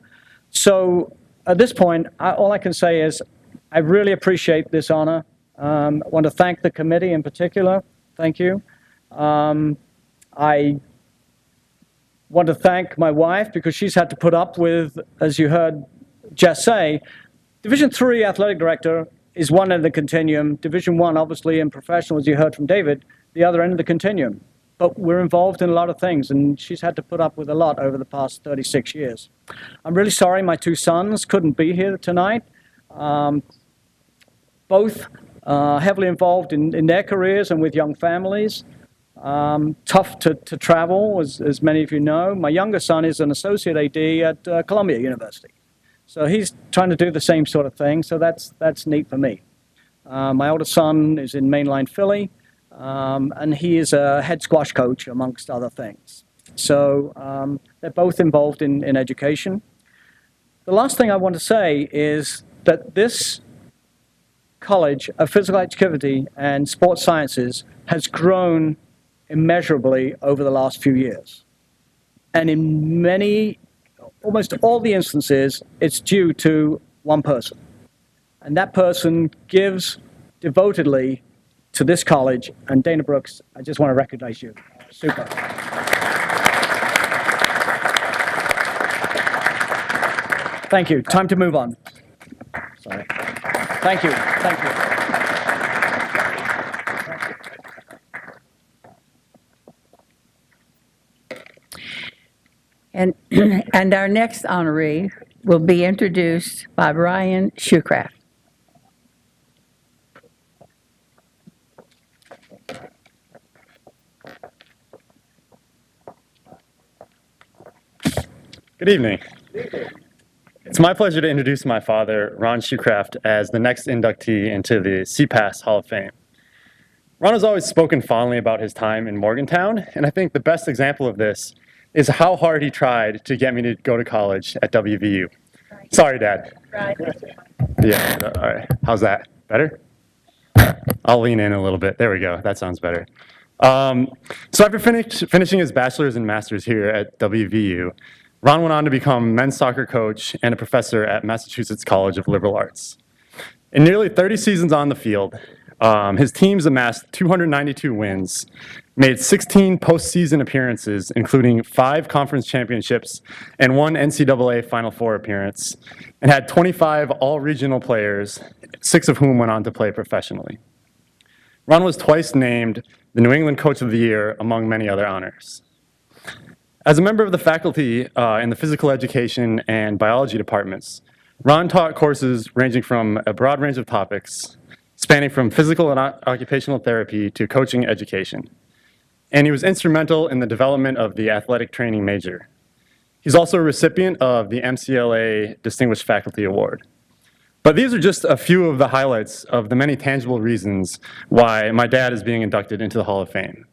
So at this point, all I can say is I really appreciate this honor. I want to thank the committee in particular. Thank you. I want to thank my wife because she's had to put up with, as you heard Jess say, Division III athletic director is one end of the continuum. Division I, obviously, and professional, as you heard from David, the other end of the continuum. But we're involved in a lot of things, and she's had to put up with a lot over the past 36 years. I'm really sorry my two sons couldn't be here tonight. Both heavily involved in their careers and with young families. Tough to travel, as many of you know. My younger son is an associate AD at Columbia University. So he's trying to do the same sort of thing, so that's neat for me. My older son is in mainline Philly, and he is a head squash coach, amongst other things. So they're both involved in education. The last thing I want to say is that this College of Physical Activity and Sports Sciences has grown immeasurably over the last few years. And in almost all the instances, it's due to one person. And that person gives devotedly to this college. And Dana Brooks, I just want to recognize you. Super. Thank you. Time to move on. Sorry. Thank you. Thank you. And our next honoree will be introduced by Brian Shoecraft. Good evening. It's my pleasure to introduce my father, Ron Shoecraft, as the next inductee into the CPASS Hall of Fame. Ron has always spoken fondly about his time in Morgantown, and I think the best example of this is how hard he tried to get me to go to college at WVU. Sorry, Dad. Yeah, all right. How's that? Better? I'll lean in a little bit. There we go. That sounds better. So after finishing his bachelor's and master's here at WVU, Ron went on to become men's soccer coach and a professor at Massachusetts College of Liberal Arts. In nearly 30 seasons on the field, his teams amassed 292 wins, made 16 postseason appearances, including 5 conference championships and 1 NCAA Final Four appearance, and had 25 all-regional players, 6 of whom went on to play professionally. Ron was twice named the New England Coach of the Year, among many other honors. As a member of the faculty in the physical education and biology departments, Ron taught courses ranging from a broad range of topics, spanning from physical and occupational therapy to coaching education. And he was instrumental in the development of the athletic training major. He's also a recipient of the MCLA Distinguished Faculty Award. But these are just a few of the highlights of the many tangible reasons why my dad is being inducted into the Hall of Fame.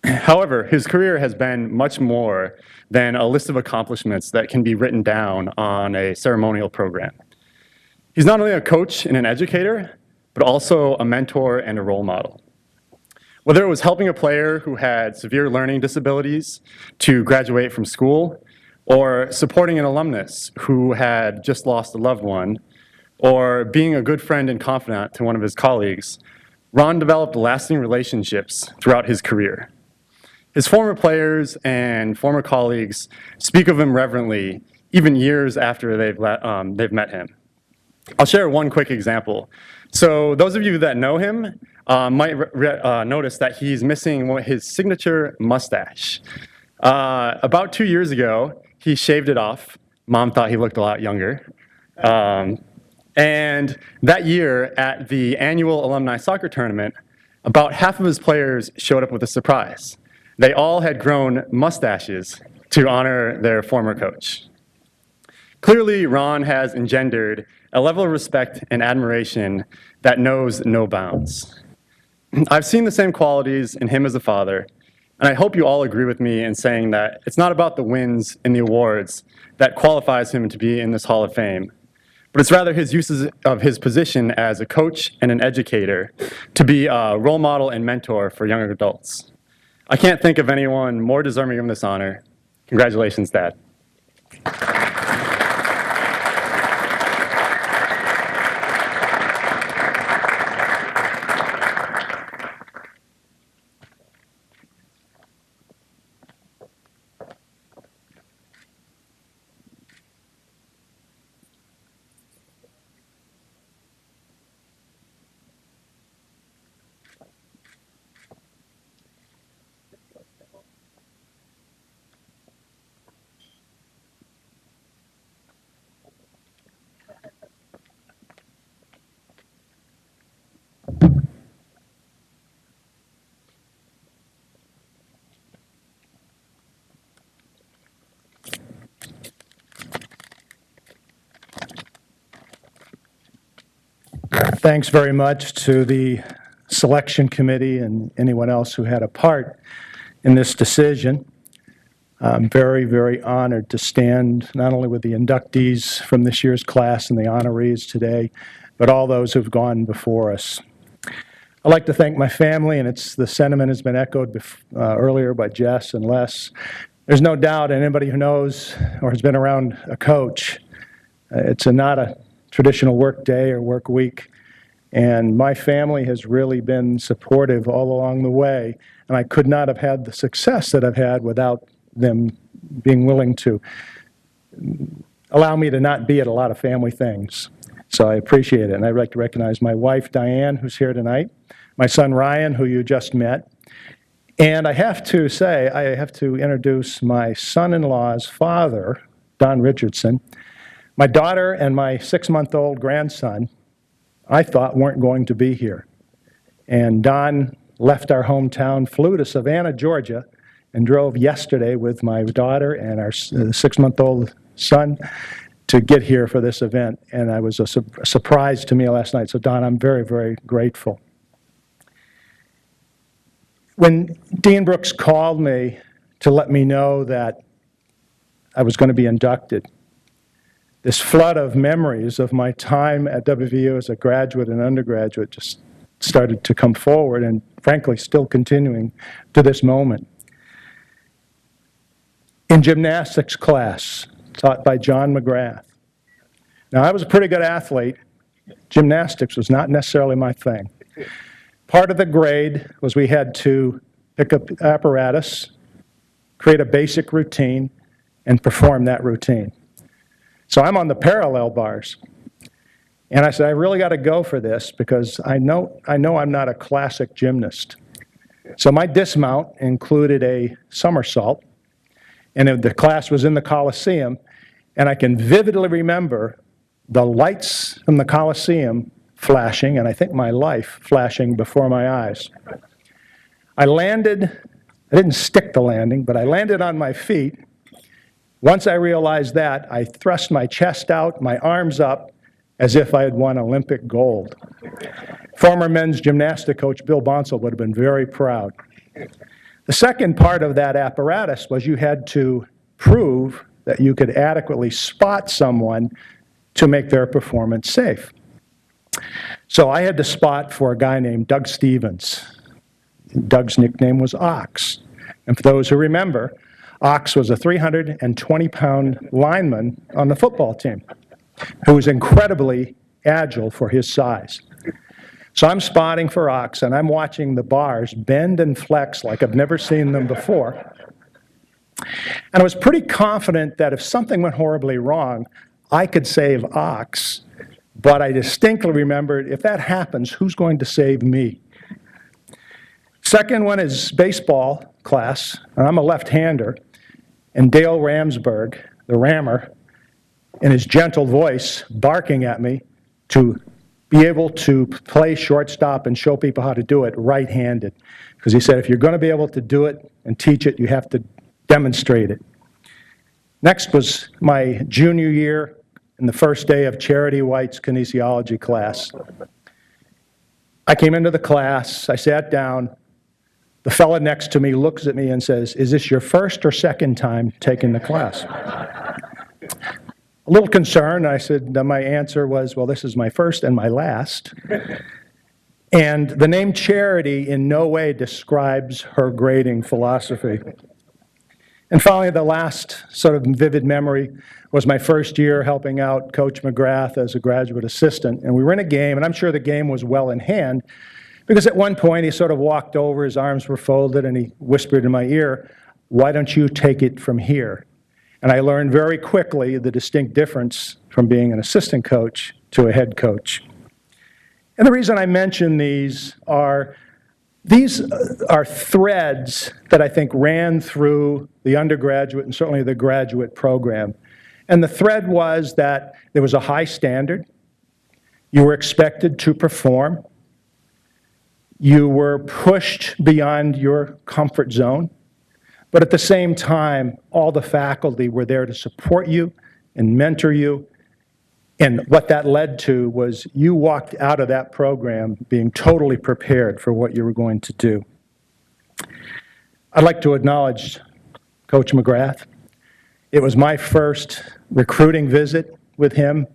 However, his career has been much more than a list of accomplishments that can be written down on a ceremonial program. He's not only a coach and an educator, but also a mentor and a role model. Whether it was helping a player who had severe learning disabilities to graduate from school, or supporting an alumnus who had just lost a loved one, or being a good friend and confidant to one of his colleagues, Ron developed lasting relationships throughout his career. His former players and former colleagues speak of him reverently, even years after they've met him. I'll share one quick example. So those of you that know him might notice that he's missing his signature mustache. About 2 years ago, he shaved it off. Mom thought he looked a lot younger. And that year at the annual alumni soccer tournament, about half of his players showed up with a surprise. They all had grown mustaches to honor their former coach. Clearly, Ron has engendered a level of respect and admiration that knows no bounds. I've seen the same qualities in him as a father, and I hope you all agree with me in saying that it's not about the wins and the awards that qualifies him to be in this Hall of Fame, but it's rather his uses of his position as a coach and an educator to be a role model and mentor for younger adults. I can't think of anyone more deserving of this honor. Congratulations, Dad. Thanks very much to the selection committee and anyone else who had a part in this decision. I'm very, very honored to stand not only with the inductees from this year's class and the honorees today, but all those who've gone before us. I'd like to thank my family, and the sentiment has been echoed earlier by Jess and Les. There's no doubt, and anybody who knows or has been around a coach, it's not a traditional work day or work week. And my family has really been supportive all along the way, and I could not have had the success that I've had without them being willing to allow me to not be at a lot of family things. So I appreciate it, and I'd like to recognize my wife, Diane, who's here tonight, my son, Ryan, who you just met, and I have to say, I have to introduce my son-in-law's father, Don Richardson, my daughter, and my 6-month-old grandson, I thought weren't going to be here. And Don left our hometown, flew to Savannah, Georgia, and drove yesterday with my daughter and our 6-month-old son to get here for this event. And it was a surprise to me last night. So Don, I'm very, very grateful. When Dean Brooks called me to let me know that I was going to be inducted, this flood of memories of my time at WVU as a graduate and undergraduate just started to come forward, and frankly, still continuing to this moment. In gymnastics class, taught by John McGrath. Now, I was a pretty good athlete. Gymnastics was not necessarily my thing. Part of the grade was we had to pick up apparatus, create a basic routine, and perform that routine. So I'm on the parallel bars. And I said, I really got to go for this because I know I'm not a classic gymnast. So my dismount included a somersault, and the class was in the Coliseum, and I can vividly remember the lights from the Coliseum flashing, and I think my life flashing before my eyes. I didn't stick the landing, but I landed on my feet. Once I realized that, I thrust my chest out, my arms up, as if I had won Olympic gold. Former men's gymnastic coach Bill Bonsall would have been very proud. The second part of that apparatus was you had to prove that you could adequately spot someone to make their performance safe. So I had to spot for a guy named Doug Stevens. Doug's nickname was Ox. And for those who remember, Ox was a 320-pound lineman on the football team who was incredibly agile for his size. So I'm spotting for Ox, and I'm watching the bars bend and flex like I've never seen them before. And I was pretty confident that if something went horribly wrong, I could save Ox, but I distinctly remembered, if that happens, who's going to save me? Second one is baseball class, and I'm a left-hander, and Dale Ramsberg, the rammer, in his gentle voice, barking at me to be able to play shortstop and show people how to do it right-handed. Because he said, if you're going to be able to do it and teach it, you have to demonstrate it. Next was my junior year and the first day of Charity White's kinesiology class. I came into the class, I sat down, the fella next to me looks at me and says, "Is this your first or second time taking the class?" A little concerned, I said, my answer was, well, this is my first and my last. And the name Charity in no way describes her grading philosophy. And finally, the last sort of vivid memory was my first year helping out Coach McGrath as a graduate assistant. And we were in a game, and I'm sure the game was well in hand, because at one point he sort of walked over, his arms were folded, and he whispered in my ear, "Why don't you take it from here?" And I learned very quickly the distinct difference from being an assistant coach to a head coach. And the reason I mention these are threads that I think ran through the undergraduate and certainly the graduate program. And the thread was that there was a high standard. You were expected to perform. You were pushed beyond your comfort zone. But at the same time, all the faculty were there to support you and mentor you. And what that led to was you walked out of that program being totally prepared for what you were going to do. I'd like to acknowledge Coach McGrath. It was my first recruiting visit with him,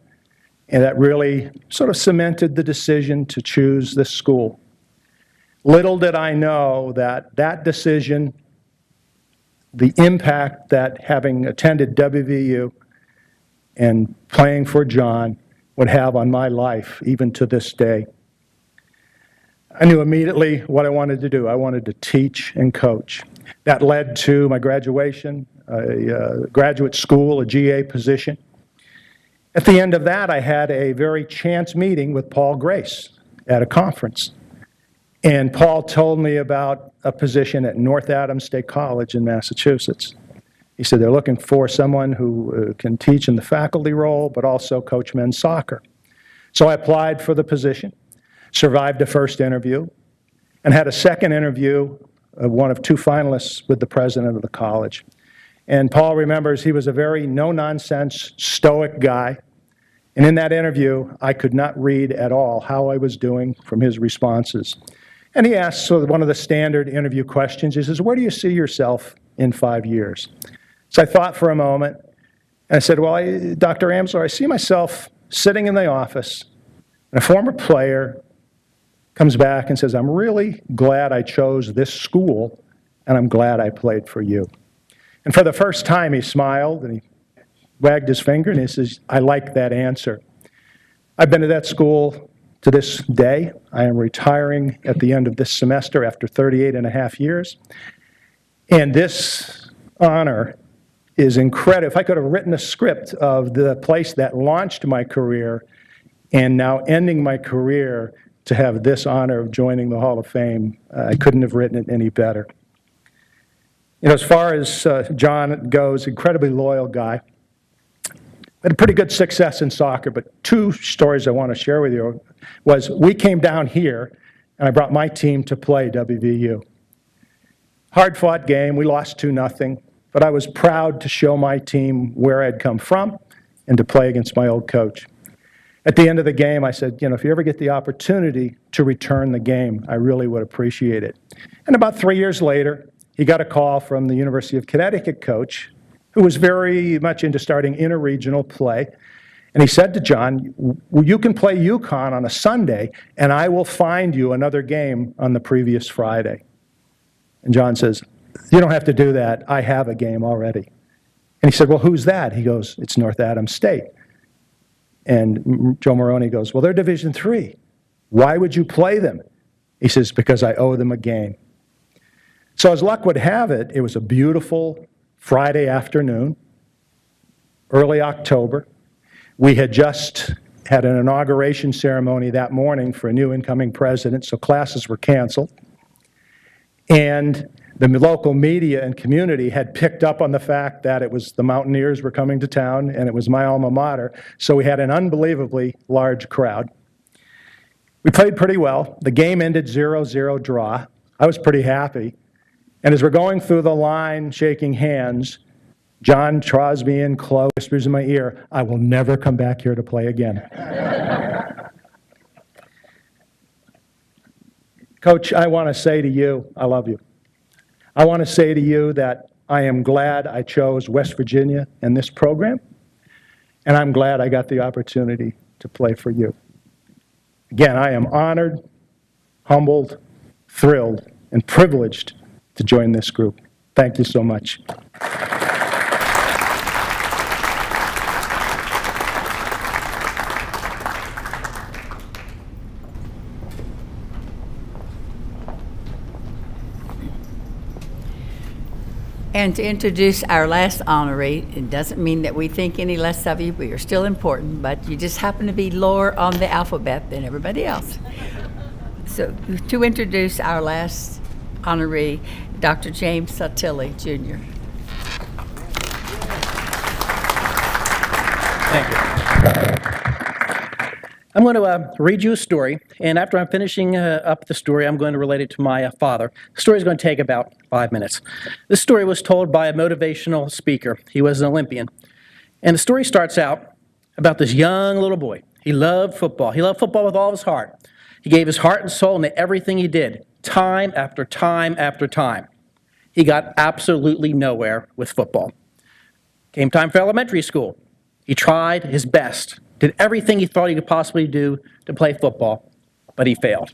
and that really sort of cemented the decision to choose this school. Little did I know that that decision, the impact that having attended WVU and playing for John would have on my life, even to this day. I knew immediately what I wanted to do. I wanted to teach and coach. That led to my graduation, a graduate school, a GA position. At the end of that, I had a very chance meeting with Paul Grace at a conference. And Paul told me about a position at North Adams State College in Massachusetts. He said they're looking for someone who can teach in the faculty role, but also coach men's soccer. So I applied for the position, survived a first interview, and had a second interview, one of two finalists with the president of the college. And Paul remembers he was a very no-nonsense, stoic guy. And in that interview, I could not read at all how I was doing from his responses. And he asked sort of one of the standard interview questions. He says, "Where do you see yourself in 5 years?" So I thought for a moment, and I said, well, Dr. Amsler, I see myself sitting in the office, and a former player comes back and says, "I'm really glad I chose this school, and I'm glad I played for you." And for the first time, he smiled, and he wagged his finger, and he says, "I like that answer." I've been to that school to this day. I am retiring at the end of this semester after 38 and a half years. And this honor is incredible. If I could have written a script of the place that launched my career and now ending my career to have this honor of joining the Hall of Fame, I couldn't have written it any better. You know, as far as John goes, incredibly loyal guy. Had a pretty good success in soccer, but two stories I want to share with you was we came down here, and I brought my team to play WVU. Hard-fought game. We lost 2-0, but I was proud to show my team where I'd come from and to play against my old coach. At the end of the game, I said, you know, if you ever get the opportunity to return the game, I really would appreciate it. And about 3 years later, he got a call from the University of Connecticut coach, who was very much into starting interregional play. And he said to John, you can play UConn on a Sunday, and I will find you another game on the previous Friday. And John says, you don't have to do that. I have a game already. And he said, well, who's that? He goes, it's North Adams State. And Joe Moroni goes, well, they're Division III. Why would you play them? He says, because I owe them a game. So as luck would have it, it was a beautiful Friday afternoon, early October. We had just had an inauguration ceremony that morning for a new incoming president, so classes were canceled. And the local media and community had picked up on the fact that it was the Mountaineers were coming to town, and it was my alma mater, so we had an unbelievably large crowd. We played pretty well. The game ended 0-0 draw. I was pretty happy. And as we're going through the line, shaking hands, John draws me in close, whispers in my ear, "I will never come back here to play again." Coach, I want to say to you, I love you. I want to say to you that I am glad I chose West Virginia and this program, and I'm glad I got the opportunity to play for you. Again, I am honored, humbled, thrilled, and privileged to join this group. Thank you so much. And to introduce our last honoree, it doesn't mean that we think any less of you, but you're still important, but you just happen to be lower on the alphabet than everybody else. So to introduce our last honoree, Dr. James Satilli, Jr. Thank you. I'm going to read you a story, and after I'm finishing up the story, I'm going to relate it to my father. The story is going to take about 5 minutes. This story was told by a motivational speaker. He was an Olympian. And the story starts out about this young little boy. He loved football. He loved football with all of his heart. He gave his heart and soul into everything he did, time after time after time. He got absolutely nowhere with football. Came time for elementary school. He tried his best, did everything he thought he could possibly do to play football, but he failed.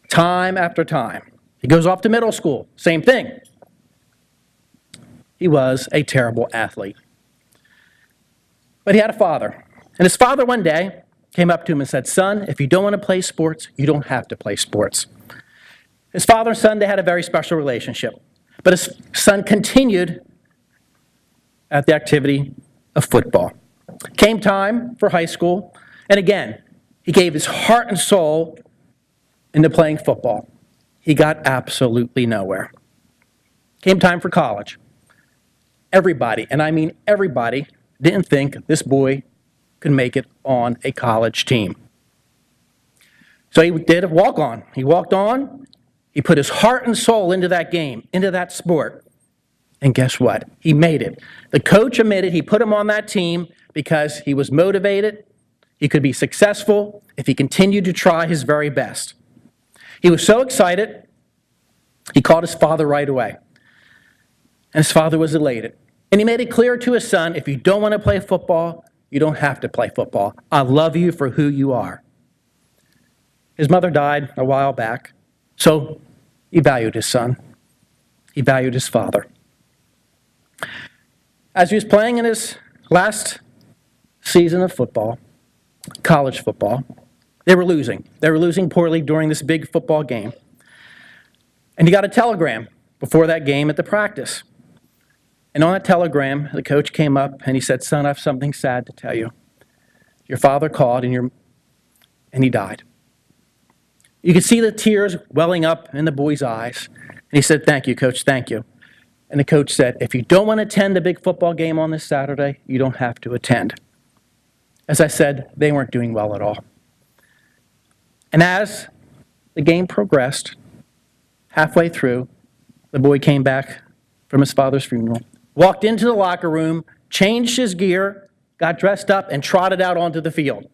Time after time. He goes off to middle school, same thing. He was a terrible athlete. But he had a father. And his father one day came up to him and said, "Son, if you don't want to play sports, you don't have to play sports." His father and son, they had a very special relationship. But his son continued at the activity of football. Came time for high school, and again, he gave his heart and soul into playing football. He got absolutely nowhere. Came time for college. Everybody, and I mean everybody, didn't think this boy could make it on a college team. So he did a walk-on. He walked on, he put his heart and soul into that game, into that sport. And guess what? He made it. The coach admitted he put him on that team because he was motivated. He could be successful if he continued to try his very best. He was so excited, he called his father right away. And his father was elated. And he made it clear to his son, if you don't want to play football, you don't have to play football. I love you for who you are. His mother died a while back, so he valued his son. He valued his father. As he was playing in his last season of football, college football, they were losing. They were losing poorly during this big football game. And he got a telegram before that game at the practice. And on that telegram, the coach came up and he said, "Son, I have something sad to tell you. Your father called and he died." You could see the tears welling up in the boy's eyes. And he said, "Thank you, Coach, thank you." And the coach said, "If you don't want to attend the big football game on this Saturday, you don't have to attend." As I said, they weren't doing well at all. And as the game progressed, halfway through, the boy came back from his father's funeral, walked into the locker room, changed his gear, got dressed up, and trotted out onto the field.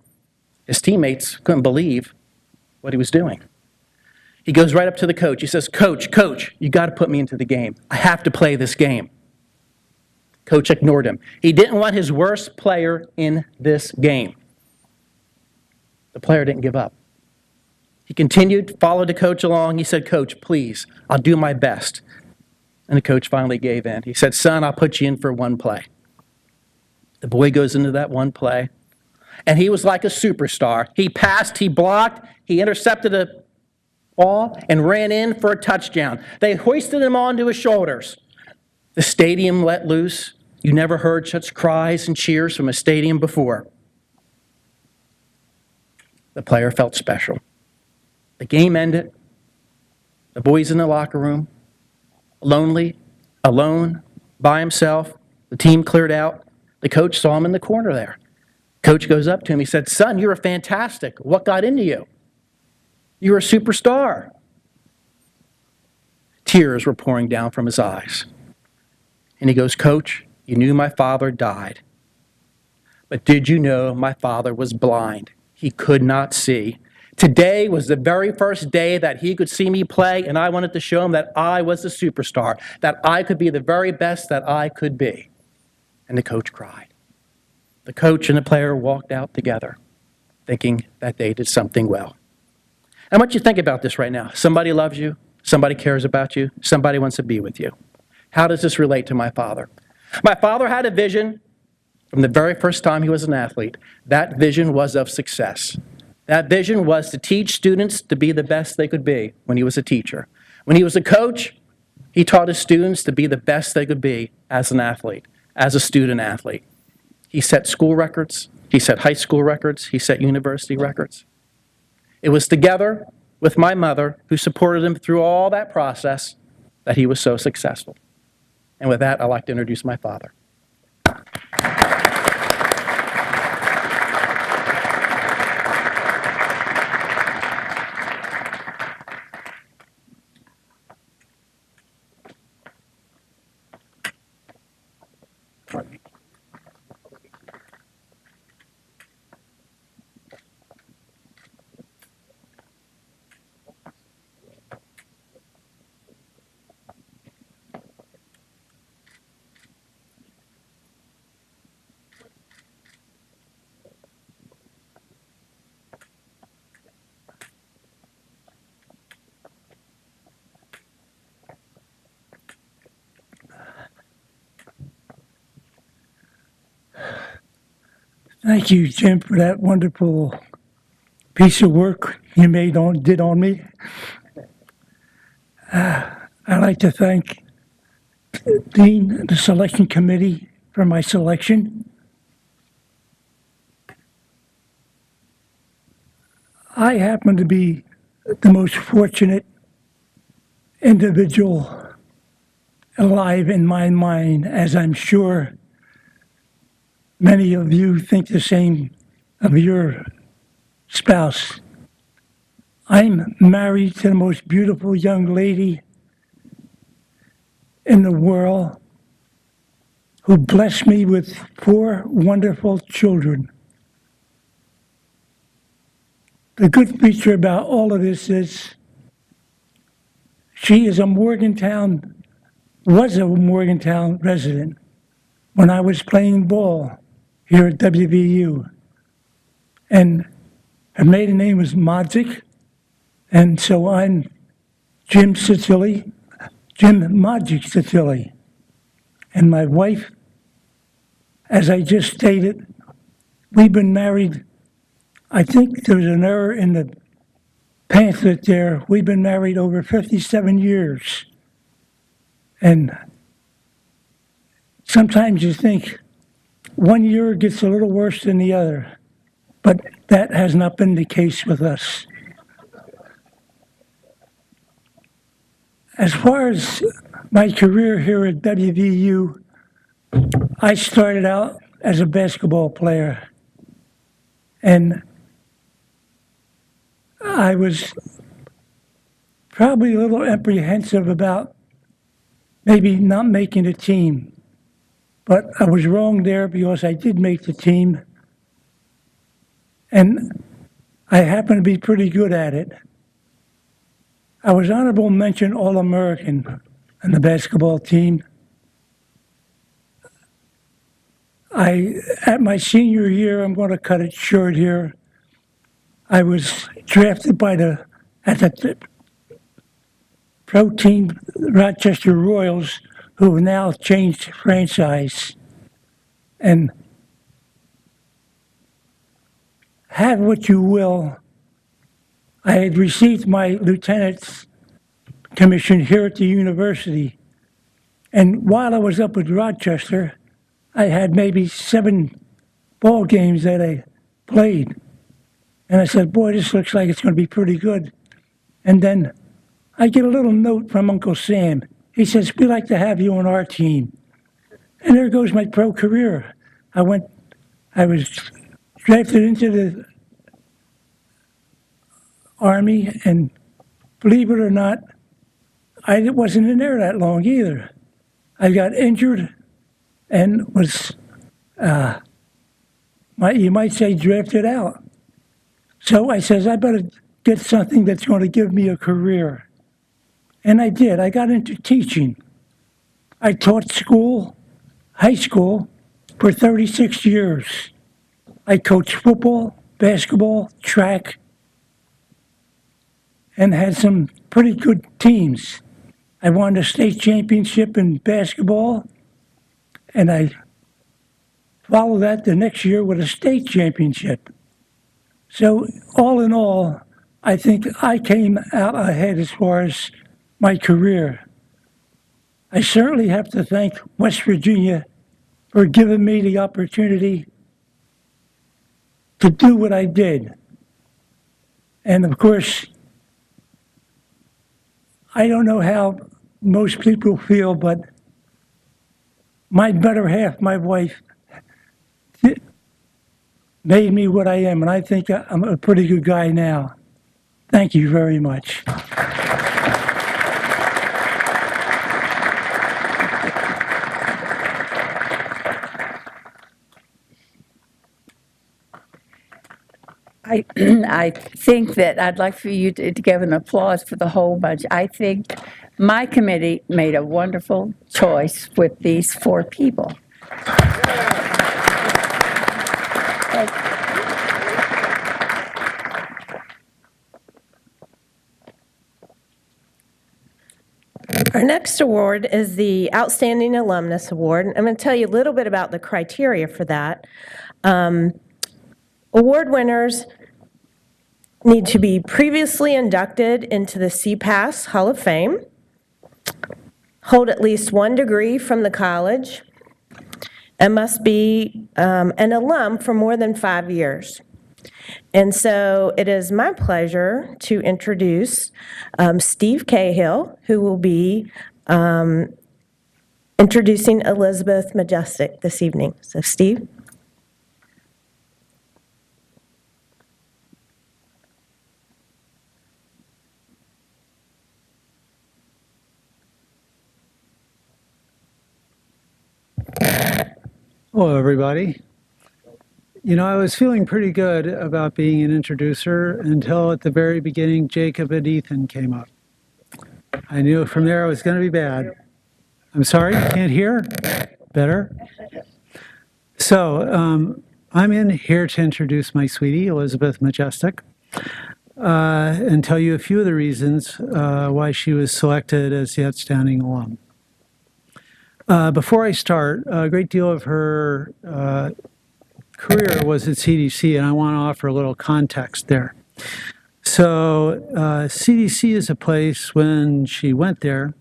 His teammates couldn't believe what he was doing. He goes right up to the coach. He says, Coach, you got to put me into the game. I have to play this game." Coach ignored him. He didn't want his worst player in this game. The player didn't give up. He continued, followed the coach along. He said, "Coach, please, I'll do my best." And the coach finally gave in. He said, "Son, I'll put you in for one play." The boy goes into that one play, and he was like a superstar. He passed, he blocked, he intercepted a ball, and ran in for a touchdown. They hoisted him onto his shoulders. The stadium let loose. You never heard such cries and cheers from a stadium before. The player felt special. The game ended. The boy's in the locker room, lonely, alone, by himself. The team cleared out. The coach saw him in the corner there. Coach goes up to him. He said, "Son, you were fantastic. What got into you? You were a superstar." Tears were pouring down from his eyes. And he goes, "Coach, you knew my father died. But did you know my father was blind? He could not see. Today was the very first day that he could see me play, and I wanted to show him that I was a superstar, that I could be the very best that I could be." And the coach cried. The coach and the player walked out together, thinking that they did something well. I want you to think about this right now. Somebody loves you. Somebody cares about you. Somebody wants to be with you. How does this relate to my father? My father had a vision from the very first time he was an athlete. That vision was of success. That vision was to teach students to be the best they could be when he was a teacher. When he was a coach, he taught his students to be the best they could be as an athlete, as a student athlete. He set school records. He set high school records. He set university records. It was together with my mother, who supported him through all that process, that he was so successful. And with that, I'd like to introduce my father. Thank you, Jim, for that wonderful piece of work you did on me. I'd like to thank Dean, the selection committee, for my selection. I happen to be the most fortunate individual alive in my mind, as I'm sure many of you think the same of your spouse. I'm married to the most beautiful young lady in the world who blessed me with 4 wonderful children. The good feature about all of this is she is was a Morgantown resident when I was playing ball here at WVU. And her maiden name was Modzik, and so I'm Jim Modzik Cicilli. And my wife, as I just stated, we've been married, I think there's an error in the pamphlet there. We've been married over 57 years. And sometimes you think one year gets a little worse than the other, but that has not been the case with us. As far as my career here at WVU, I started out as a basketball player, and I was probably a little apprehensive about maybe not making the team, but I was wrong there because I did make the team, and I happened to be pretty good at it. I was honorable mention All-American on the basketball team. At my senior year, I'm going to cut it short here, I was drafted at the pro team Rochester Royals, who have now changed franchise. And have what you will, I had received my lieutenant's commission here at the university. And while I was up at Rochester, I had maybe 7 ball games that I played. And I said, boy, this looks like it's going to be pretty good. And then I get a little note from Uncle Sam. He says, we'd like to have you on our team. And there goes my pro career. I was drafted into the Army, and believe it or not, I wasn't in there that long either. I got injured and was, you might say, drafted out. So I says, I better get something that's going to give me a career. And I did. I got into teaching. I taught school, high school, for 36 years. I coached football, basketball, track, and had some pretty good teams. I won a state championship in basketball, and I followed that the next year with a state championship. So all in all, I think I came out ahead as far as my career. I certainly have to thank West Virginia for giving me the opportunity to do what I did. And of course, I don't know how most people feel, but my better half, my wife, made me what I am, and I think I'm a pretty good guy now. Thank you very much. I think that I'd like for you to give an applause for the whole bunch. I think my committee made a wonderful choice with these 4 people. Our next award is the Outstanding Alumnus Award. I'm going to tell you a little bit about the criteria for that. Award winners need to be previously inducted into the CPASS Hall of Fame, hold at least 1 degree from the college, and must be an alum for more than 5 years. And so it is my pleasure to introduce Steve Cahill, who will be introducing Elizabeth Majestic this evening. So Steve. Hello, everybody. You know, I was feeling pretty good about being an introducer until at the very beginning, Jacob and Ethan came up. I knew from there it was going to be bad. I'm sorry, can't hear? Better? So, I'm in here to introduce my sweetie, Elizabeth Majestic, and tell you a few of the reasons why she was selected as the outstanding alum. Before I start, a great deal of her career was at CDC, and I want to offer a little context there. So CDC is a place, when she went there,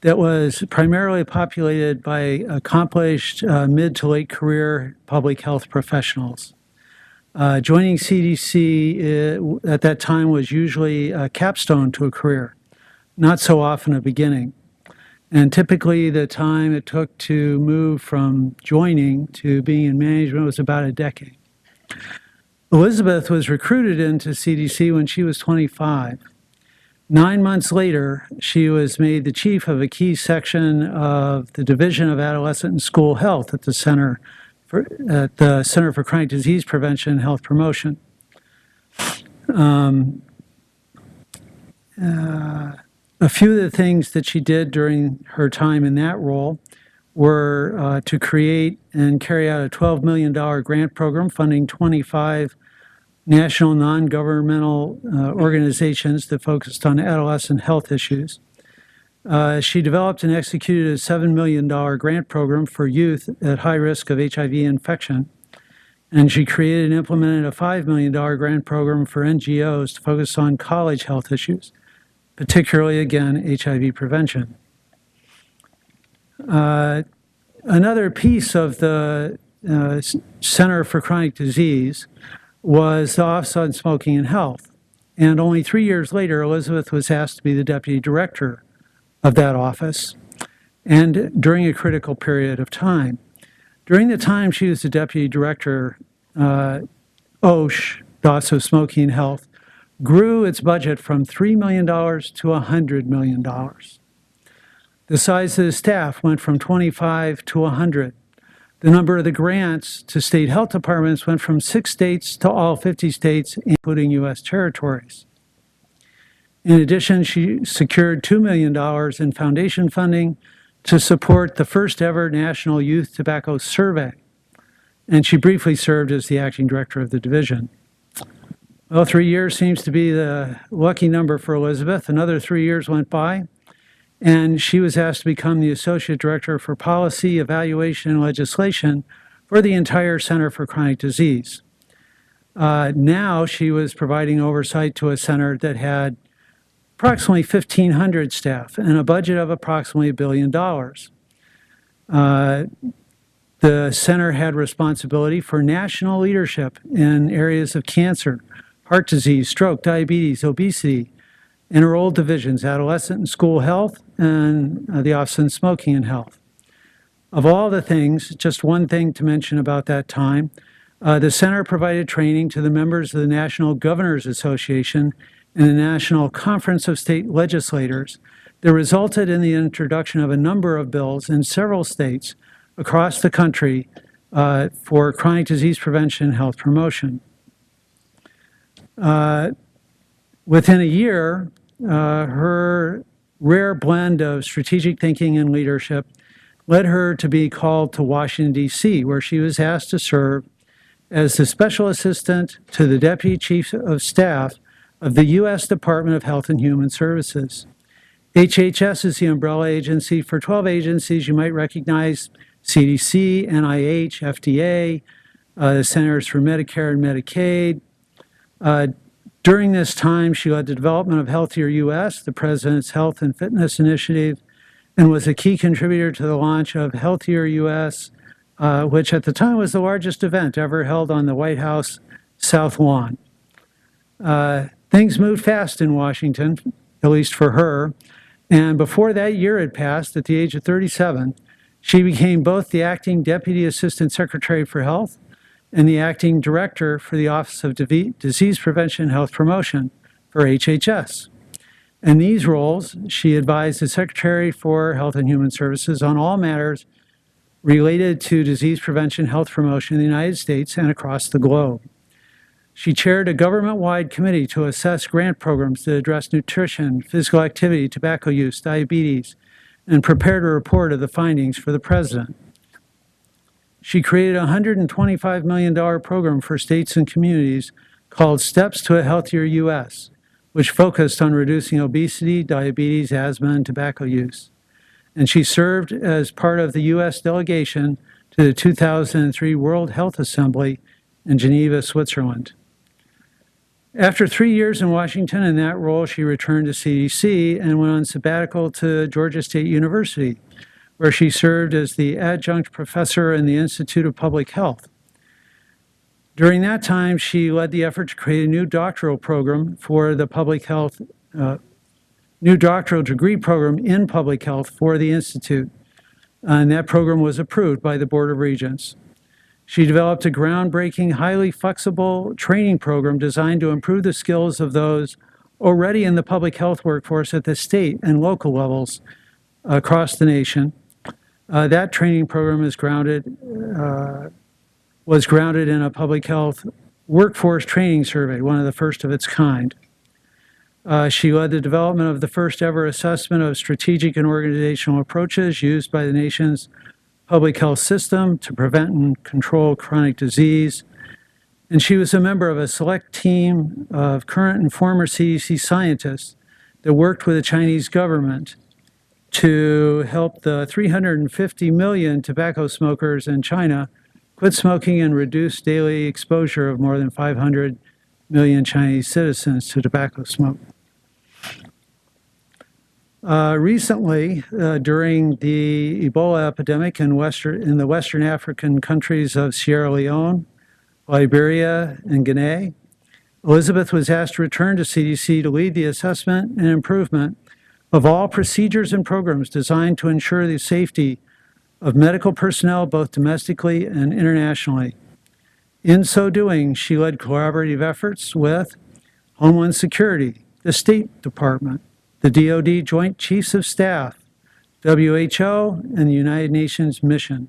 that was primarily populated by accomplished mid to late career public health professionals. Joining CDC at that time was usually a capstone to a career, not so often a beginning. And typically the time it took to move from joining to being in management was about a decade. Elizabeth was recruited into CDC when she was 25. 9 months later, she was made the chief of a key section of the Division of Adolescent and School Health at the Center for Chronic Disease Prevention and Health Promotion. A few of the things that she did during her time in that role were to create and carry out a $12 million grant program funding 25 national non-governmental organizations that focused on adolescent health issues. She developed and executed a $7 million grant program for youth at high risk of HIV infection. And she created and implemented a $5 million grant program for NGOs to focus on college health issues, particularly, again, HIV prevention. Another piece of the Center for Chronic Disease was the Office on Smoking and Health. And only 3 years later, Elizabeth was asked to be the deputy director of that office, and during a critical period of time. During the time she was the deputy director, OSH, the Office of Smoking and Health, grew its budget from $3 million to $100 million. The size of the staff went from 25 to 100. The number of the grants to state health departments went from 6 states to all 50 states, including U.S. territories. In addition, she secured $2 million in foundation funding to support the first ever National Youth Tobacco Survey, and she briefly served as the acting director of the division. Well, 3 years seems to be the lucky number for Elizabeth. Another 3 years went by, and she was asked to become the Associate Director for Policy, Evaluation, and Legislation for the entire Center for Chronic Disease. Now she was providing oversight to a center that had approximately 1,500 staff and a budget of approximately $1 billion. The center had responsibility for national leadership in areas of cancer, heart disease, stroke, diabetes, obesity, enrolled divisions, adolescent and school health, and the Office on Smoking and Health. Of all the things, just one thing to mention about that time, the center provided training to the members of the National Governors Association and the National Conference of State Legislators that resulted in the introduction of a number of bills in several states across the country for chronic disease prevention and health promotion. Within a year, her rare blend of strategic thinking and leadership led her to be called to Washington, D.C., where she was asked to serve as the special assistant to the Deputy Chief of Staff of the U.S. Department of Health and Human Services. HHS is the umbrella agency for 12 agencies you might recognize: CDC, NIH, FDA, the Centers for Medicare and Medicaid. During this time, she led the development of Healthier U.S., the President's Health and Fitness Initiative, and was a key contributor to the launch of Healthier U.S., which at the time was the largest event ever held on the White House South Lawn. Things moved fast in Washington, at least for her, and before that year had passed, at the age of 37, she became both the acting Deputy Assistant Secretary for Health and the acting director for the Office of Disease Prevention and Health Promotion for HHS. In these roles, she advised the Secretary for Health and Human Services on all matters related to disease prevention and health promotion in the United States and across the globe. She chaired a government-wide committee to assess grant programs that address nutrition, physical activity, tobacco use, diabetes, and prepared a report of the findings for the President. She created a $125 million program for states and communities called Steps to a Healthier U.S., which focused on reducing obesity, diabetes, asthma, and tobacco use. And she served as part of the U.S. delegation to the 2003 World Health Assembly in Geneva, Switzerland. After 3 years in Washington in that role, she returned to CDC and went on sabbatical to Georgia State University, where she served as the adjunct professor in the Institute of Public Health. During that time, she led the effort to create a new doctoral program for the public health, new doctoral degree program in public health for the Institute, and that program was approved by the Board of Regents. She developed a groundbreaking, highly flexible training program designed to improve the skills of those already in the public health workforce at the state and local levels across the nation. That training program was grounded in a public health workforce training survey, one of the first of its kind. She led the development of the first ever assessment of strategic and organizational approaches used by the nation's public health system to prevent and control chronic disease. And she was a member of a select team of current and former CDC scientists that worked with the Chinese government to help the 350 million tobacco smokers in China quit smoking and reduce daily exposure of more than 500 million Chinese citizens to tobacco smoke. Recently, during the Ebola epidemic in the Western African countries of Sierra Leone, Liberia, and Guinea, Elizabeth was asked to return to CDC to lead the assessment and improvement of all procedures and programs designed to ensure the safety of medical personnel both domestically and internationally. In so doing, she led collaborative efforts with Homeland Security, the State Department, the DoD Joint Chiefs of Staff, WHO, and the United Nations mission.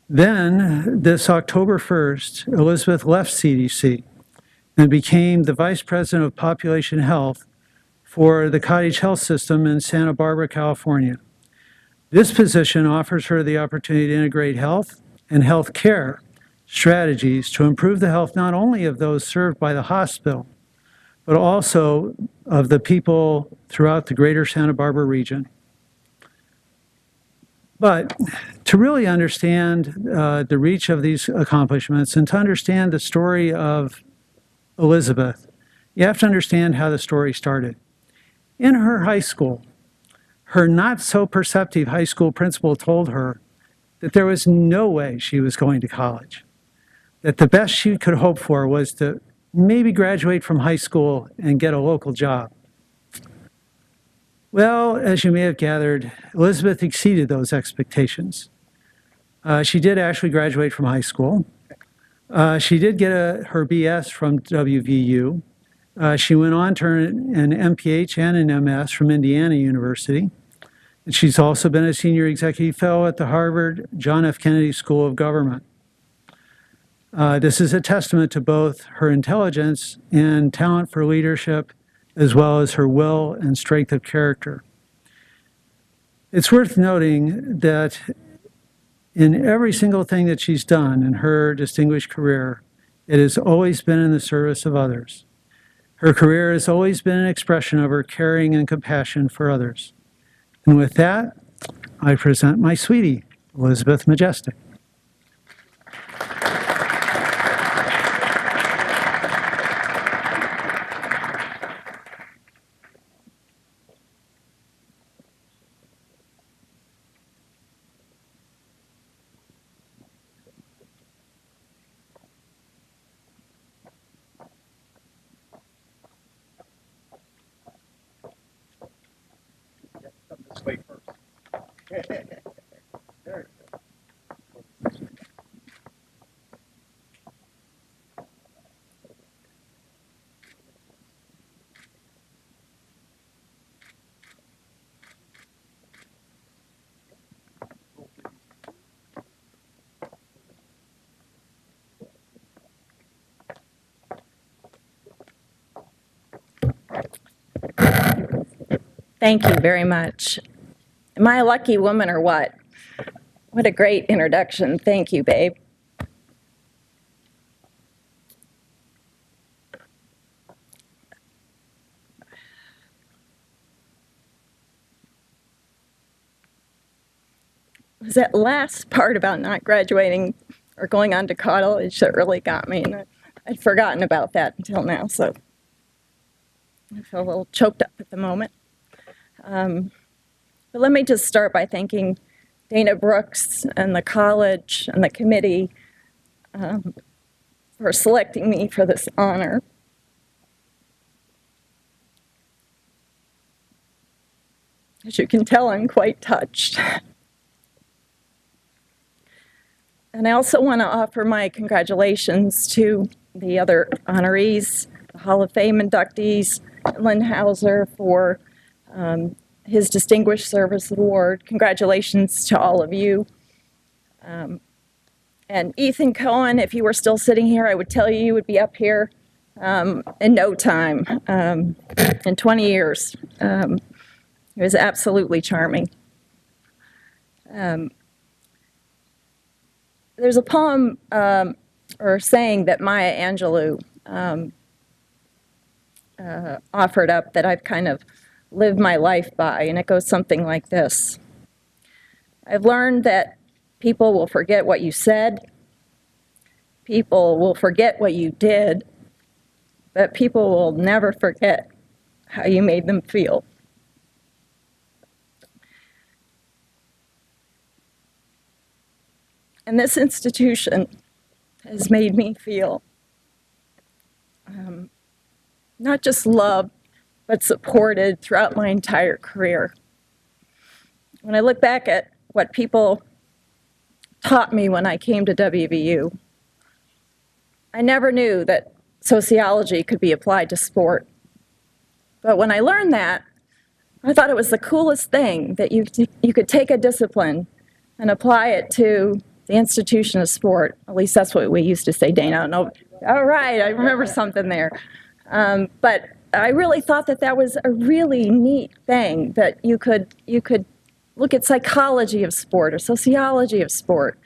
Then, this October 1st, Elizabeth left CDC and became the Vice President of Population Health for the Cottage Health System in Santa Barbara, California. This position offers her the opportunity to integrate health and health care strategies to improve the health not only of those served by the hospital, but also of the people throughout the greater Santa Barbara region. But to really understand the reach of these accomplishments and to understand the story of Elizabeth, you have to understand how the story started. In her high school, her not-so-perceptive high school principal told her that there was no way she was going to college, that the best she could hope for was to maybe graduate from high school and get a local job. Well, as you may have gathered, Elizabeth exceeded those expectations. She did actually graduate from high school. She did get her BS from WVU. She went on to earn an MPH and an MS from Indiana University. And she's also been a senior executive fellow at the Harvard John F. Kennedy School of Government. This is a testament to both her intelligence and talent for leadership, as well as her will and strength of character. It's worth noting that in every single thing that she's done in her distinguished career, it has always been in the service of others. Her career has always been an expression of her caring and compassion for others. And with that, I present my sweetie, Elizabeth Majestic. Thank you very much. Am I a lucky woman or what? What a great introduction. Thank you, babe. It was that last part about not graduating or going on to college that really got me. And I'd forgotten about that until now, so I feel a little choked up at the moment. But let me just start by thanking Dana Brooks and the college and the committee for selecting me for this honor. As you can tell, I'm quite touched. And I also want to offer my congratulations to the other honorees, the Hall of Fame inductees, Lynn Hauser for his Distinguished Service Award. Congratulations to all of you. And Ethan Cohen, if you were still sitting here, I would tell you would be up here in no time, in 20 years. He was absolutely charming. There's a poem or saying that Maya Angelou offered up that I've kind of lived my life by, and it goes something like this. I've learned that people will forget what you said, people will forget what you did, but people will never forget how you made them feel. And this institution has made me feel not just loved, but supported throughout my entire career. When I look back at what people taught me when I came to WVU, I never knew that sociology could be applied to sport. But when I learned that, I thought it was the coolest thing that you could take a discipline and apply it to the institution of sport. At least that's what we used to say, Dana. I don't know. All right, I remember something there. But I really thought that that was a really neat thing, that you could look at psychology of sport or sociology of sport.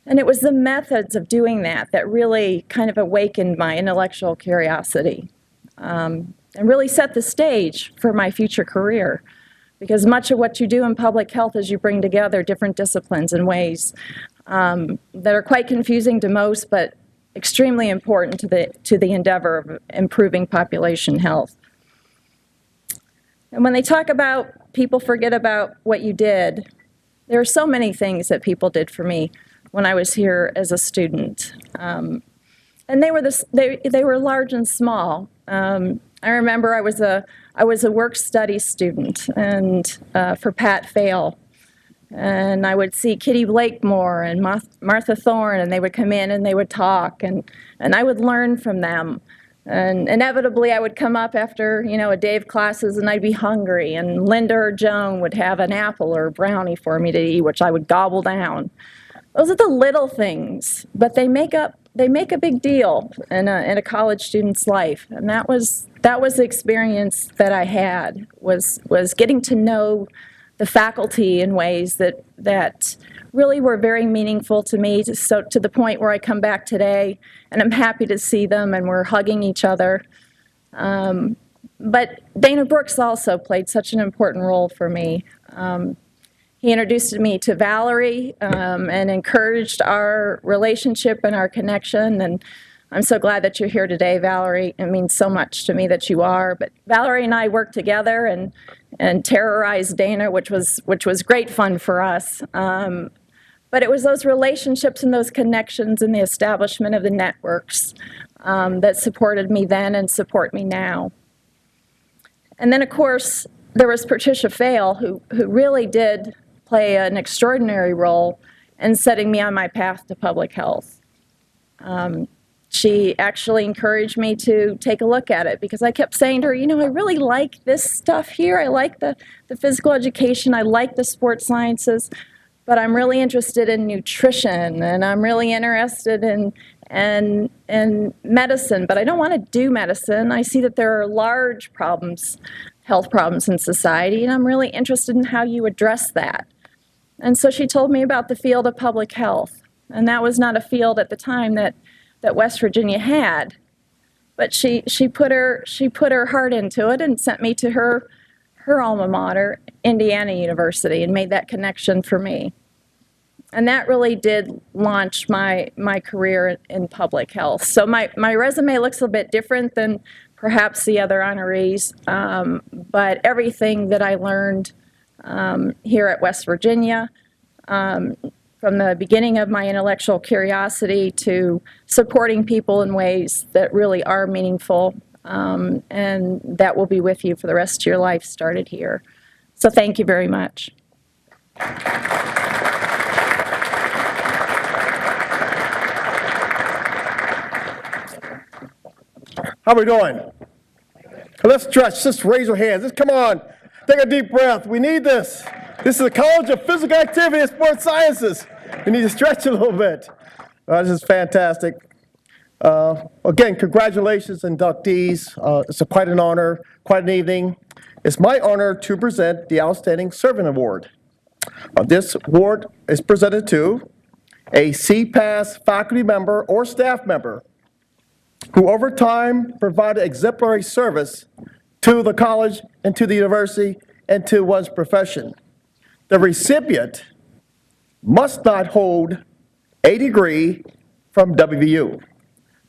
And it was the methods of doing that that really kind of awakened my intellectual curiosity, and really set the stage for my future career. Because much of what you do in public health is you bring together different disciplines in ways that are quite confusing to most, but extremely important to the endeavor of improving population health. And when they talk about people forget about what you did, there are so many things that people did for me when I was here as a student. And they were large and small. I remember I was a work study student and for Pat Fail. And I would see Kitty Blakemore and Martha Thorne, and they would come in and they would talk, and I would learn from them. And inevitably, I would come up after, a day of classes, and I'd be hungry, and Linda or Joan would have an apple or a brownie for me to eat, which I would gobble down. Those are the little things, but they make a big deal in a college student's life. And that was the experience that I had, was getting to know the faculty in ways that really were very meaningful to me, to the point where I come back today and I'm happy to see them and we're hugging each other. But Dana Brooks also played such an important role for me. He introduced me to Valerie and encouraged our relationship and our connection. And I'm so glad that you're here today, Valerie. It means so much to me that you are. But Valerie and I worked together and terrorized Dana, which was great fun for us. But it was those relationships and those connections and the establishment of the networks that supported me then and support me now. And then, of course, there was Patricia Fail, who really did play an extraordinary role in setting me on my path to public health. She actually encouraged me to take a look at it, because I kept saying to her, I really like this stuff here. I like the physical education. I like the sports sciences, but I'm really interested in nutrition, and I'm really interested in medicine, but I don't want to do medicine. I see that there are large problems, health problems in society, and I'm really interested in how you address that. And so she told me about the field of public health, and that was not a field at the time that West Virginia had. But she put her heart into it and sent me to her alma mater, Indiana University, and made that connection for me. And that really did launch my career in public health. So my resume looks a bit different than perhaps the other honorees, but everything that I learned here at West Virginia, from the beginning of my intellectual curiosity to supporting people in ways that really are meaningful, and that will be with you for the rest of your life, started here. So thank you very much. How we doing? Let's stretch. Just raise your hands. Just come on. Take a deep breath. We need this. This is the College of Physical Activity and Sports Sciences. We need to stretch a little bit. This is fantastic. Again, congratulations, inductees. It's quite an honor, quite an evening. It's my honor to present the Outstanding Servant Award. This award is presented to a CPASS faculty member or staff member who over time provided exemplary service to the college and to the university and to one's profession. The recipient must not hold a degree from WVU.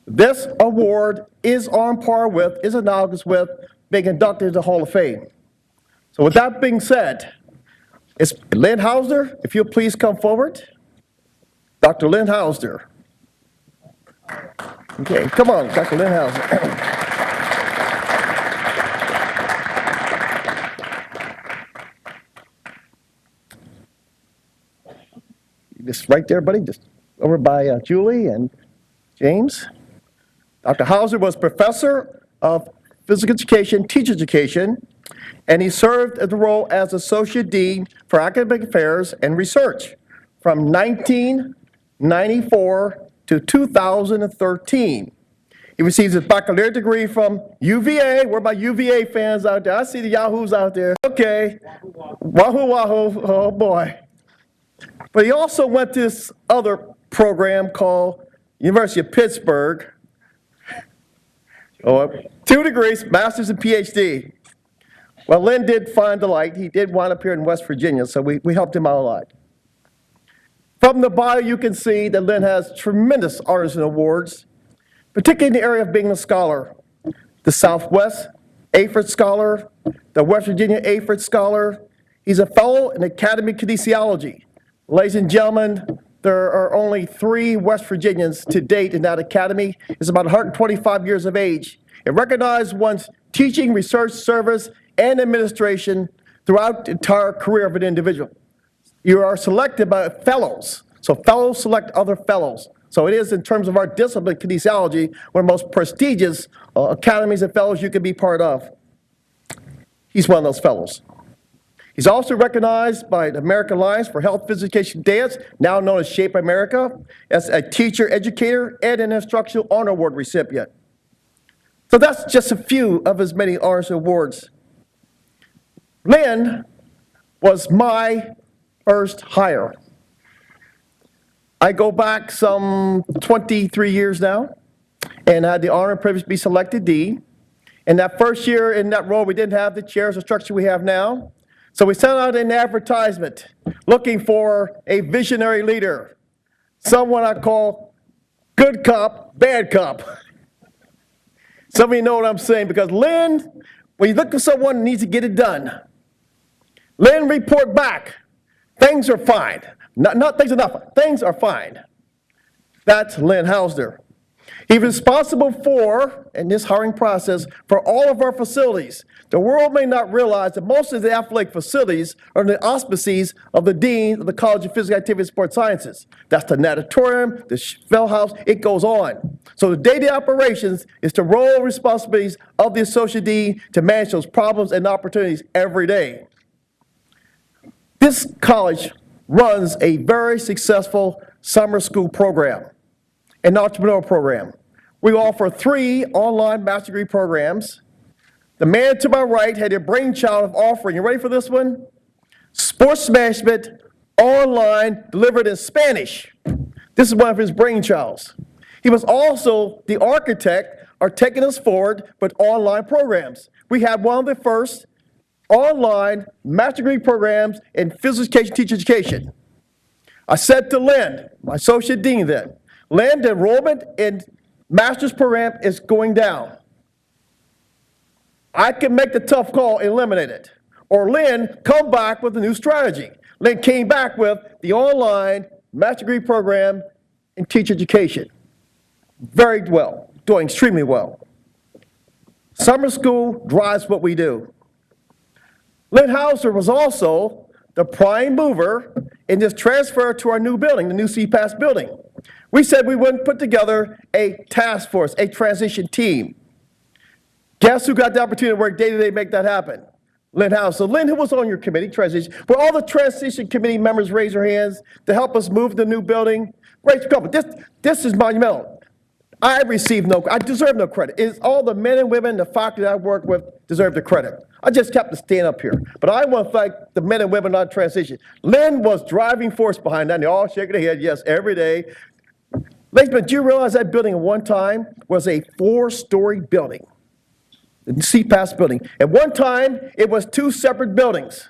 This award is on par with, is analogous with being inducted into the Hall of Fame. So with that being said, it's Lynn Hausner, if you'll please come forward. Dr. Lynn Hausner. Okay, come on, Dr. Lynn Hausner. Just right there, buddy, just over by Julie and James. Dr. Hauser was professor of physical education, teacher education, and he served at the role as Associate Dean for Academic Affairs and Research from 1994 to 2013. He received his baccalaureate degree from UVA. Where are my UVA fans out there? I see the Yahoos out there. Okay. Wahoo, wahoo. Oh, boy. But he also went to this other program called University of Pittsburgh. 2 degrees, master's and PhD. Well, Lynn did find the light. He did wind up here in West Virginia, so we helped him out a lot. From the bio, you can see that Lynn has tremendous honors and awards, particularly in the area of being a scholar. The Southwest Aiford Scholar, the West Virginia Aiford Scholar. He's a fellow in the Academy of Kinesiology. Ladies and gentlemen, there are only 3 West Virginians to date in that academy. It's about 125 years of age. It recognizes one's teaching, research, service, and administration throughout the entire career of an individual. You are selected by fellows. So fellows select other fellows. So it is, in terms of our discipline, kinesiology, one of the most prestigious academies and fellows you can be part of. He's one of those fellows. He's also recognized by the American Alliance for Health, Physical Education, Dance, now known as Shape America, as a teacher, educator, and an instructional honor award recipient. So that's just a few of his many honors and awards. Lynn was my first hire. I go back some 23 years now, and I had the honor and privilege to be selected dean. And that first year in that role, we didn't have the chairs or structure we have now. So we sent out an advertisement looking for a visionary leader, someone I call good cop, bad cop. Some of you know what I'm saying, because Lynn, when you look for someone who needs to get it done, Lynn report back, things are fine. Not things are not fine, things are fine. That's Lynn Hausner. He's responsible for, in this hiring process, for all of our facilities. The world may not realize that most of the athletic facilities are in the auspices of the dean of the College of Physical Activity and Sports Sciences. That's the natatorium, the field house, it goes on. So the day-to-day operations is the role and responsibilities of the associate dean to manage those problems and opportunities every day. This college runs a very successful summer school program, an entrepreneurial program. We offer 3 online master's degree programs. The man to my right had a brainchild of offering, you ready for this one? Sports management online delivered in Spanish. This is one of his brainchilds. He was also the architect of taking us forward with online programs. We had one of the first online master's degree programs in physical education, teacher education. I said to Lynn, my associate dean then, Lynn, the enrollment in master's program is going down. I can make the tough call and eliminate it. Or Lynn, come back with a new strategy. Lynn came back with the online master's degree program in teacher education. Very well, doing extremely well. Summer school drives what we do. Lynn Hausner was also the prime mover in this transfer to our new building, the new CPASS building. We said we wouldn't put together a task force, a transition team. Guess who got the opportunity to work day-to-day to make that happen? Lynn Hausner. So Lynn, who was on your committee, transition, will all the transition committee members raise their hands to help us move the new building? Raise your hand. This is monumental. I deserve no credit. It's all the men and women, the faculty that I work with deserve the credit. I just kept to stand up here. But I want to thank the men and women on transition. Lynn was driving force behind that, and they all shaking their head, yes, every day. Ladies and gentlemen, do you realize that building at one time was a 4-story building? The CPASS building. At one time, it was 2 separate buildings.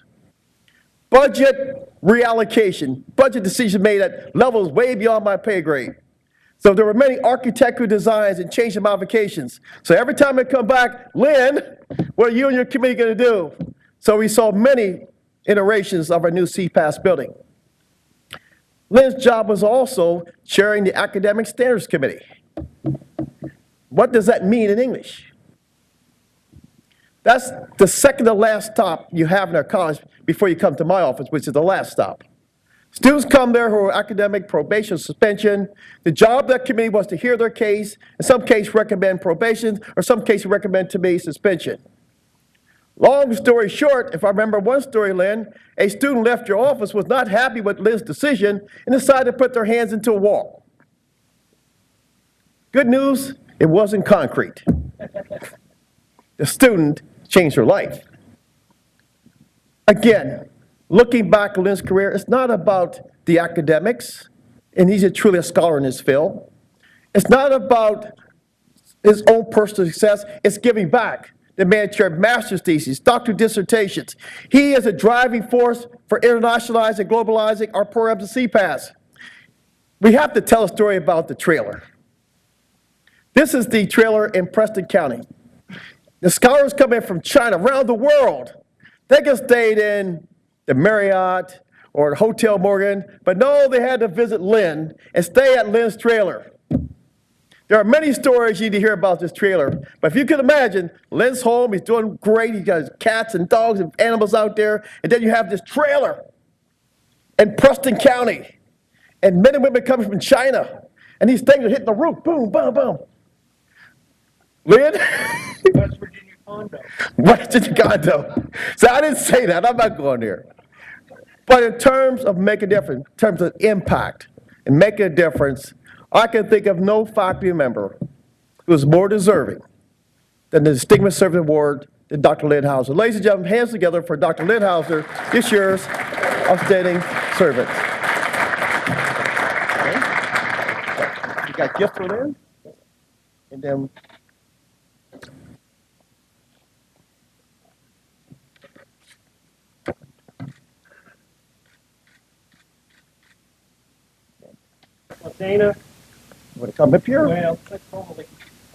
Budget reallocation, budget decisions made at levels way beyond my pay grade. So there were many architectural designs and change and modifications. So every time I come back, Lynn, what are you and your committee going to do? So we saw many iterations of our new CPASS building. Lynn's job was also chairing the Academic Standards Committee. What does that mean in English? That's the second to last stop you have in our college before you come to my office, which is the last stop. Students come there who are academic probation, suspension. The job of that committee was to hear their case, in some case recommend probation, or some cases recommend to me suspension. Long story short, if I remember one story, Lynn, a student left your office, was not happy with Lynn's decision, and decided to put their hands into a wall. Good news, it wasn't concrete. The student changed her life. Again, looking back at Lynn's career, it's not about the academics, and he's truly a scholar in his field. It's not about his own personal success, it's giving back. The man chaired master's theses, doctoral dissertations. He is a driving force for internationalizing and globalizing our programs at CPASS. We have to tell a story about the trailer. This is the trailer in Preston County. The scholars come in from China, around the world. They could have stayed in the Marriott or the Hotel Morgan, but no, they had to visit Lynn and stay at Lynn's trailer. There are many stories you need to hear about this trailer, but if you can imagine, Lynn's home, he's doing great, he got cats and dogs and animals out there, and then you have this trailer in Preston County, and men and women coming from China, and these things are hitting the roof, boom, boom, boom. Lynn? West Virginia condo. West Virginia condo. So I didn't say that, I'm not going there. But in terms of making a difference, in terms of impact and making a difference, I can think of no faculty member who is more deserving than the Distinguished Service Award than Dr. Lynn Hauser. Ladies and gentlemen, hands together for Dr. Lynn Hauser, this year's Outstanding Servant. Okay. You got gifts for Lynn? And then Dana, you want to come up here? well, probably,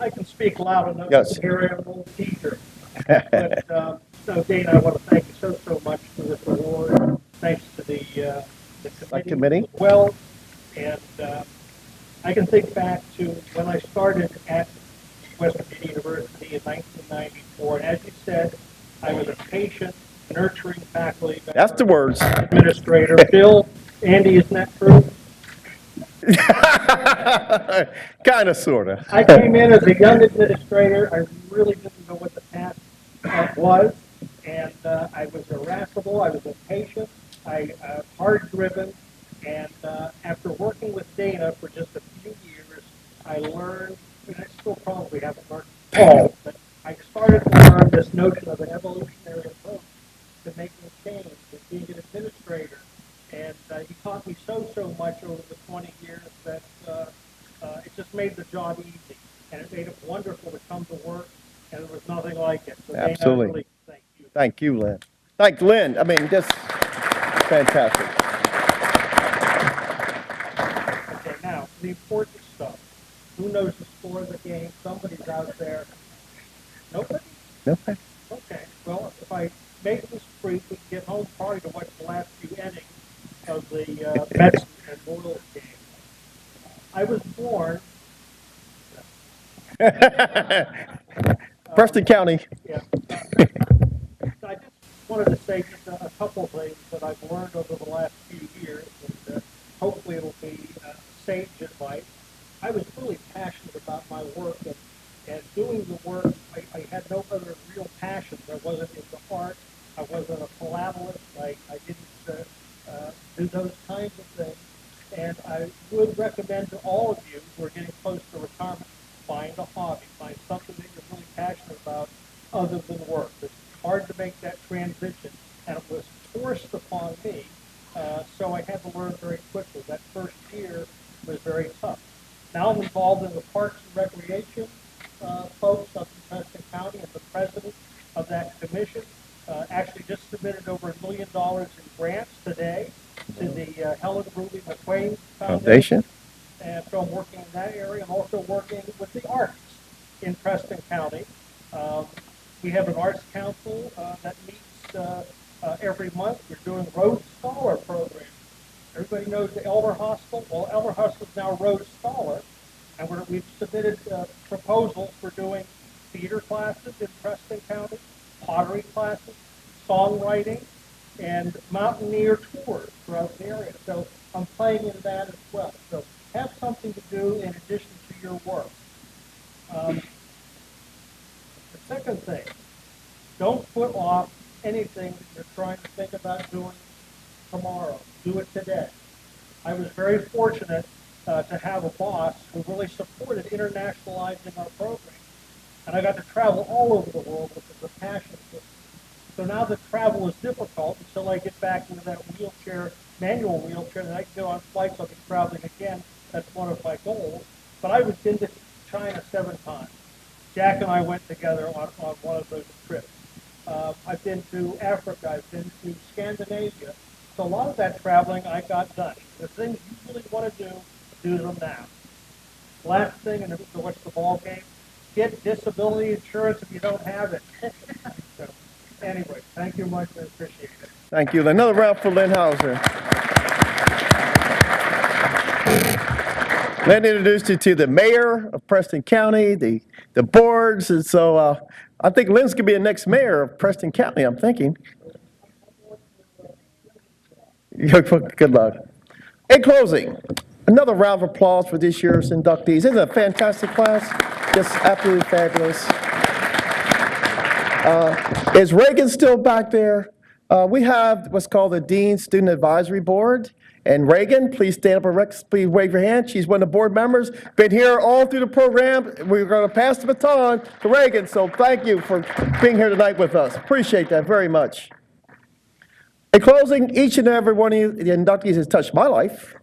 I can speak loud enough Yes. to hear an old teacher. But, so Dana, I want to thank you so much for this award. Thanks to the committee as well. And I can think back to when I started at West Virginia University in 1994. And as you said, I was a patient, nurturing faculty. That's the words. Administrator. Bill, Andy, isn't that true? Kind of, sort of. I came in as a young administrator. I really didn't know what the task was, and I was irascible. I was impatient. I hard-driven, and after working with Dana for just a few years, I learned, and I still probably haven't learned all, but I started to learn this notion of an evolutionary approach to making change, to being an administrator. And he taught me so much over the 20 years that it just made the job easy. And it made it wonderful to come to work, and there was nothing like it. So Absolutely. Dana, really, thank you. Thank you, Lynn. Thank Lynn. I mean, just fantastic. Okay, now, the important stuff. Who knows the score of the game? Somebody's out there. Nobody? Okay. Okay. Well, if I make this brief, we can get home party to watch the last few innings of the Mets and Royals game. I was born. Preston County. Yeah. I just wanted to say just a couple of things that I've learned over the last few years, and hopefully it'll be sage advice. I was really passionate about my work, and doing the work, I had no other real passions. I wasn't into art. I wasn't a philatelist. I didn't do those kinds of things. And I would recommend to all of you who are getting close to retirement, find a hobby, find something that you're really passionate about other than work. It's hard to make that transition, and it was forced upon me, so I had to learn very quickly. That first year was very tough. Now I'm involved in the Parks and Recreation folks up in Preston County, and the president of that commission. Actually just submitted over $1 million in grants today to the Helen Ruby McQuain Foundation. And so I'm working in that area. I'm also working with the arts in Preston County. We have an arts council that meets every month. We're doing Rhodes Scholar program. Everybody knows the Elder Hostel. Well, Elder Hostel is now Rhodes Scholar, and we've submitted proposals for doing theater classes in Preston County, pottery classes, songwriting, and mountaineer tours throughout the area. So I'm playing in that as well. So have something to do in addition to your work. The second thing, don't put off anything that you're trying to think about doing tomorrow. Do it today. I was very fortunate to have a boss who really supported internationalizing our program. And I got to travel all over the world, which is a passion for me. So now that travel is difficult, until I get back into that wheelchair, manual wheelchair, and I can go on flights, I'll be traveling again. That's one of my goals. But I was into China 7 times. Jack and I went together on one of those trips. I've been to Africa. I've been to Scandinavia. So a lot of that traveling I got done. The things you really want to do them now. Last thing, and to watch the ball game, get disability insurance if you don't have it. So, anyway, thank you much. I appreciate it. Thank you. Another round for Lynn Hauser. Lynn introduced you to the mayor of Preston County, the boards, and so I think Lynn's going to be the next mayor of Preston County, I'm thinking. Good luck. In closing, another round of applause for this year's inductees. Isn't it a fantastic class? Just absolutely fabulous. Is Reagan still back there? We have what's called the Dean Student Advisory Board. And Reagan, please stand up and please wave your hand. She's one of the board members. Been here all through the program. We're going to pass the baton to Reagan. So thank you for being here tonight with us. Appreciate that very much. In closing, each and every one of you, the inductees, has touched my life.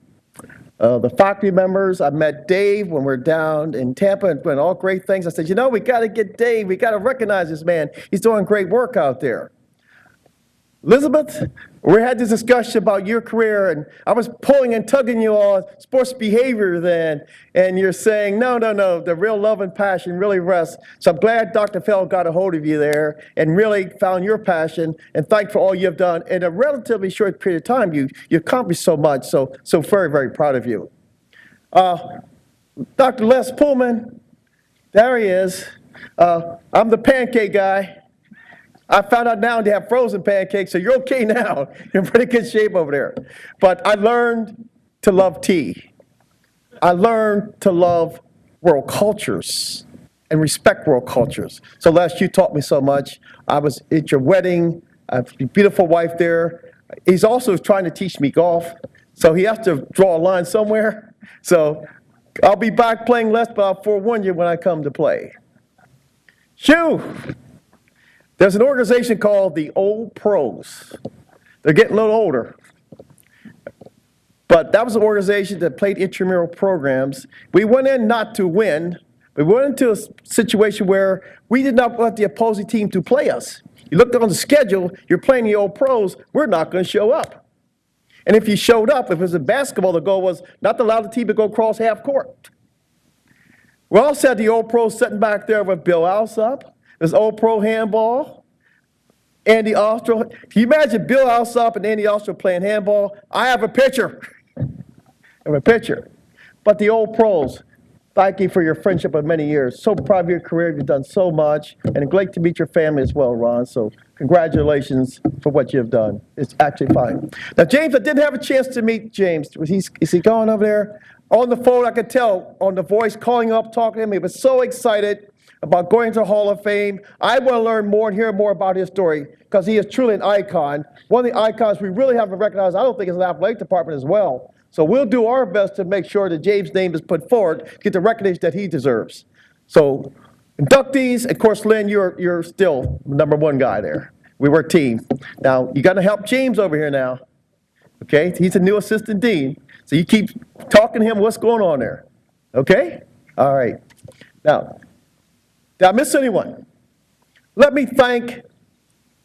The faculty members, I met Dave when we were down in Tampa and doing all great things. I said, we got to get Dave. We got to recognize this man. He's doing great work out there. Elizabeth, we had this discussion about your career, and I was pulling and tugging you on sports behavior then, and you're saying, no, the real love and passion really rests. So I'm glad Dr. Fell got a hold of you there and really found your passion, and thank for all you've done. In a relatively short period of time, you accomplished so much, so very, very proud of you. Dr. Les Pullman, there he is. I'm the pancake guy. I found out now they have frozen pancakes, so you're okay now. You're in pretty good shape over there. But I learned to love tea. I learned to love world cultures and respect world cultures. So Les, you taught me so much. I was at your wedding. I have a beautiful wife there. He's also trying to teach me golf, so he has to draw a line somewhere. So I'll be back playing Les, but I'll forewarn you when I come to play. Shoo! There's an organization called the Old Pros. They're getting a little older. But that was an organization that played intramural programs. We went in not to win. We went into a situation where we did not want the opposing team to play us. You looked on the schedule, you're playing the Old Pros, we're not going to show up. And if you showed up, if it was in basketball, the goal was not to allow the team to go across half court. We also had the Old Pros sitting back there with Bill Alsop. There's Old Pro handball, Andy Ostro. Can you imagine Bill Alsop and Andy Ostro playing handball? I have a picture. But the Old Pros, thank you for your friendship of many years. So proud of your career. You've done so much. And great to meet your family as well, Ron. So congratulations for what you've done. It's actually fine. Now, James, I didn't have a chance to meet James. Is he going over there? On the phone, I could tell on the voice, calling up, talking to him. He was so excited about going to the Hall of Fame. I want to learn more and hear more about his story because he is truly an icon. One of the icons we really haven't recognized, I don't think, is the athletic department as well. So we'll do our best to make sure that James' name is put forward to get the recognition that he deserves. So inductees, of course, Lynn, you're still number one guy there. We were a team. Now, you got to help James over here now. Okay? He's a new assistant dean. So you keep talking to him what's going on there. Okay? All right. Now, did I miss anyone? Let me thank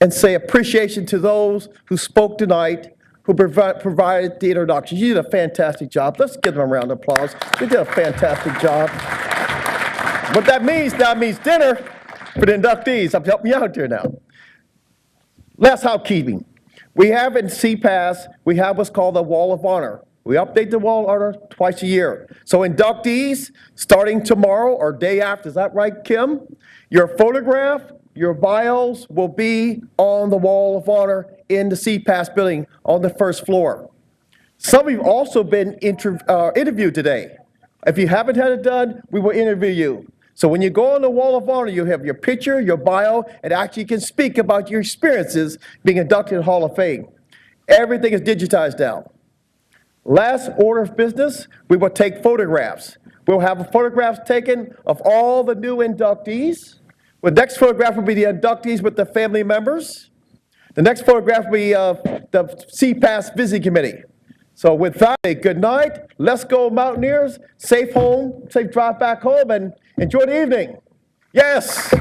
and say appreciation to those who spoke tonight, who provided the introduction. You did a fantastic job. Let's give them a round of applause. You did a fantastic job. What that means dinner for the inductees. I'm helping you out there now. Last housekeeping. We have in CPASS, we have what's called the Wall of Honor. We update the Wall of Honor twice a year. So inductees, starting tomorrow or day after, is that right, Kim? Your photograph your bios will be on the Wall of Honor in the CPASS building on the first floor. Some of you have also been interviewed today. If you haven't had it done, we will interview you. So when you go on the Wall of Honor, you have your picture, your bio, and actually can speak about your experiences being inducted in the Hall of Fame. Everything is digitized now. Last order of business, we will take photographs. We'll have photographs taken of all the new inductees. The next photograph will be the inductees with the family members. The next photograph will be the CPASS Visiting Committee. So with that, good night. Let's go Mountaineers. Safe home, safe drive back home, and enjoy the evening. Yes.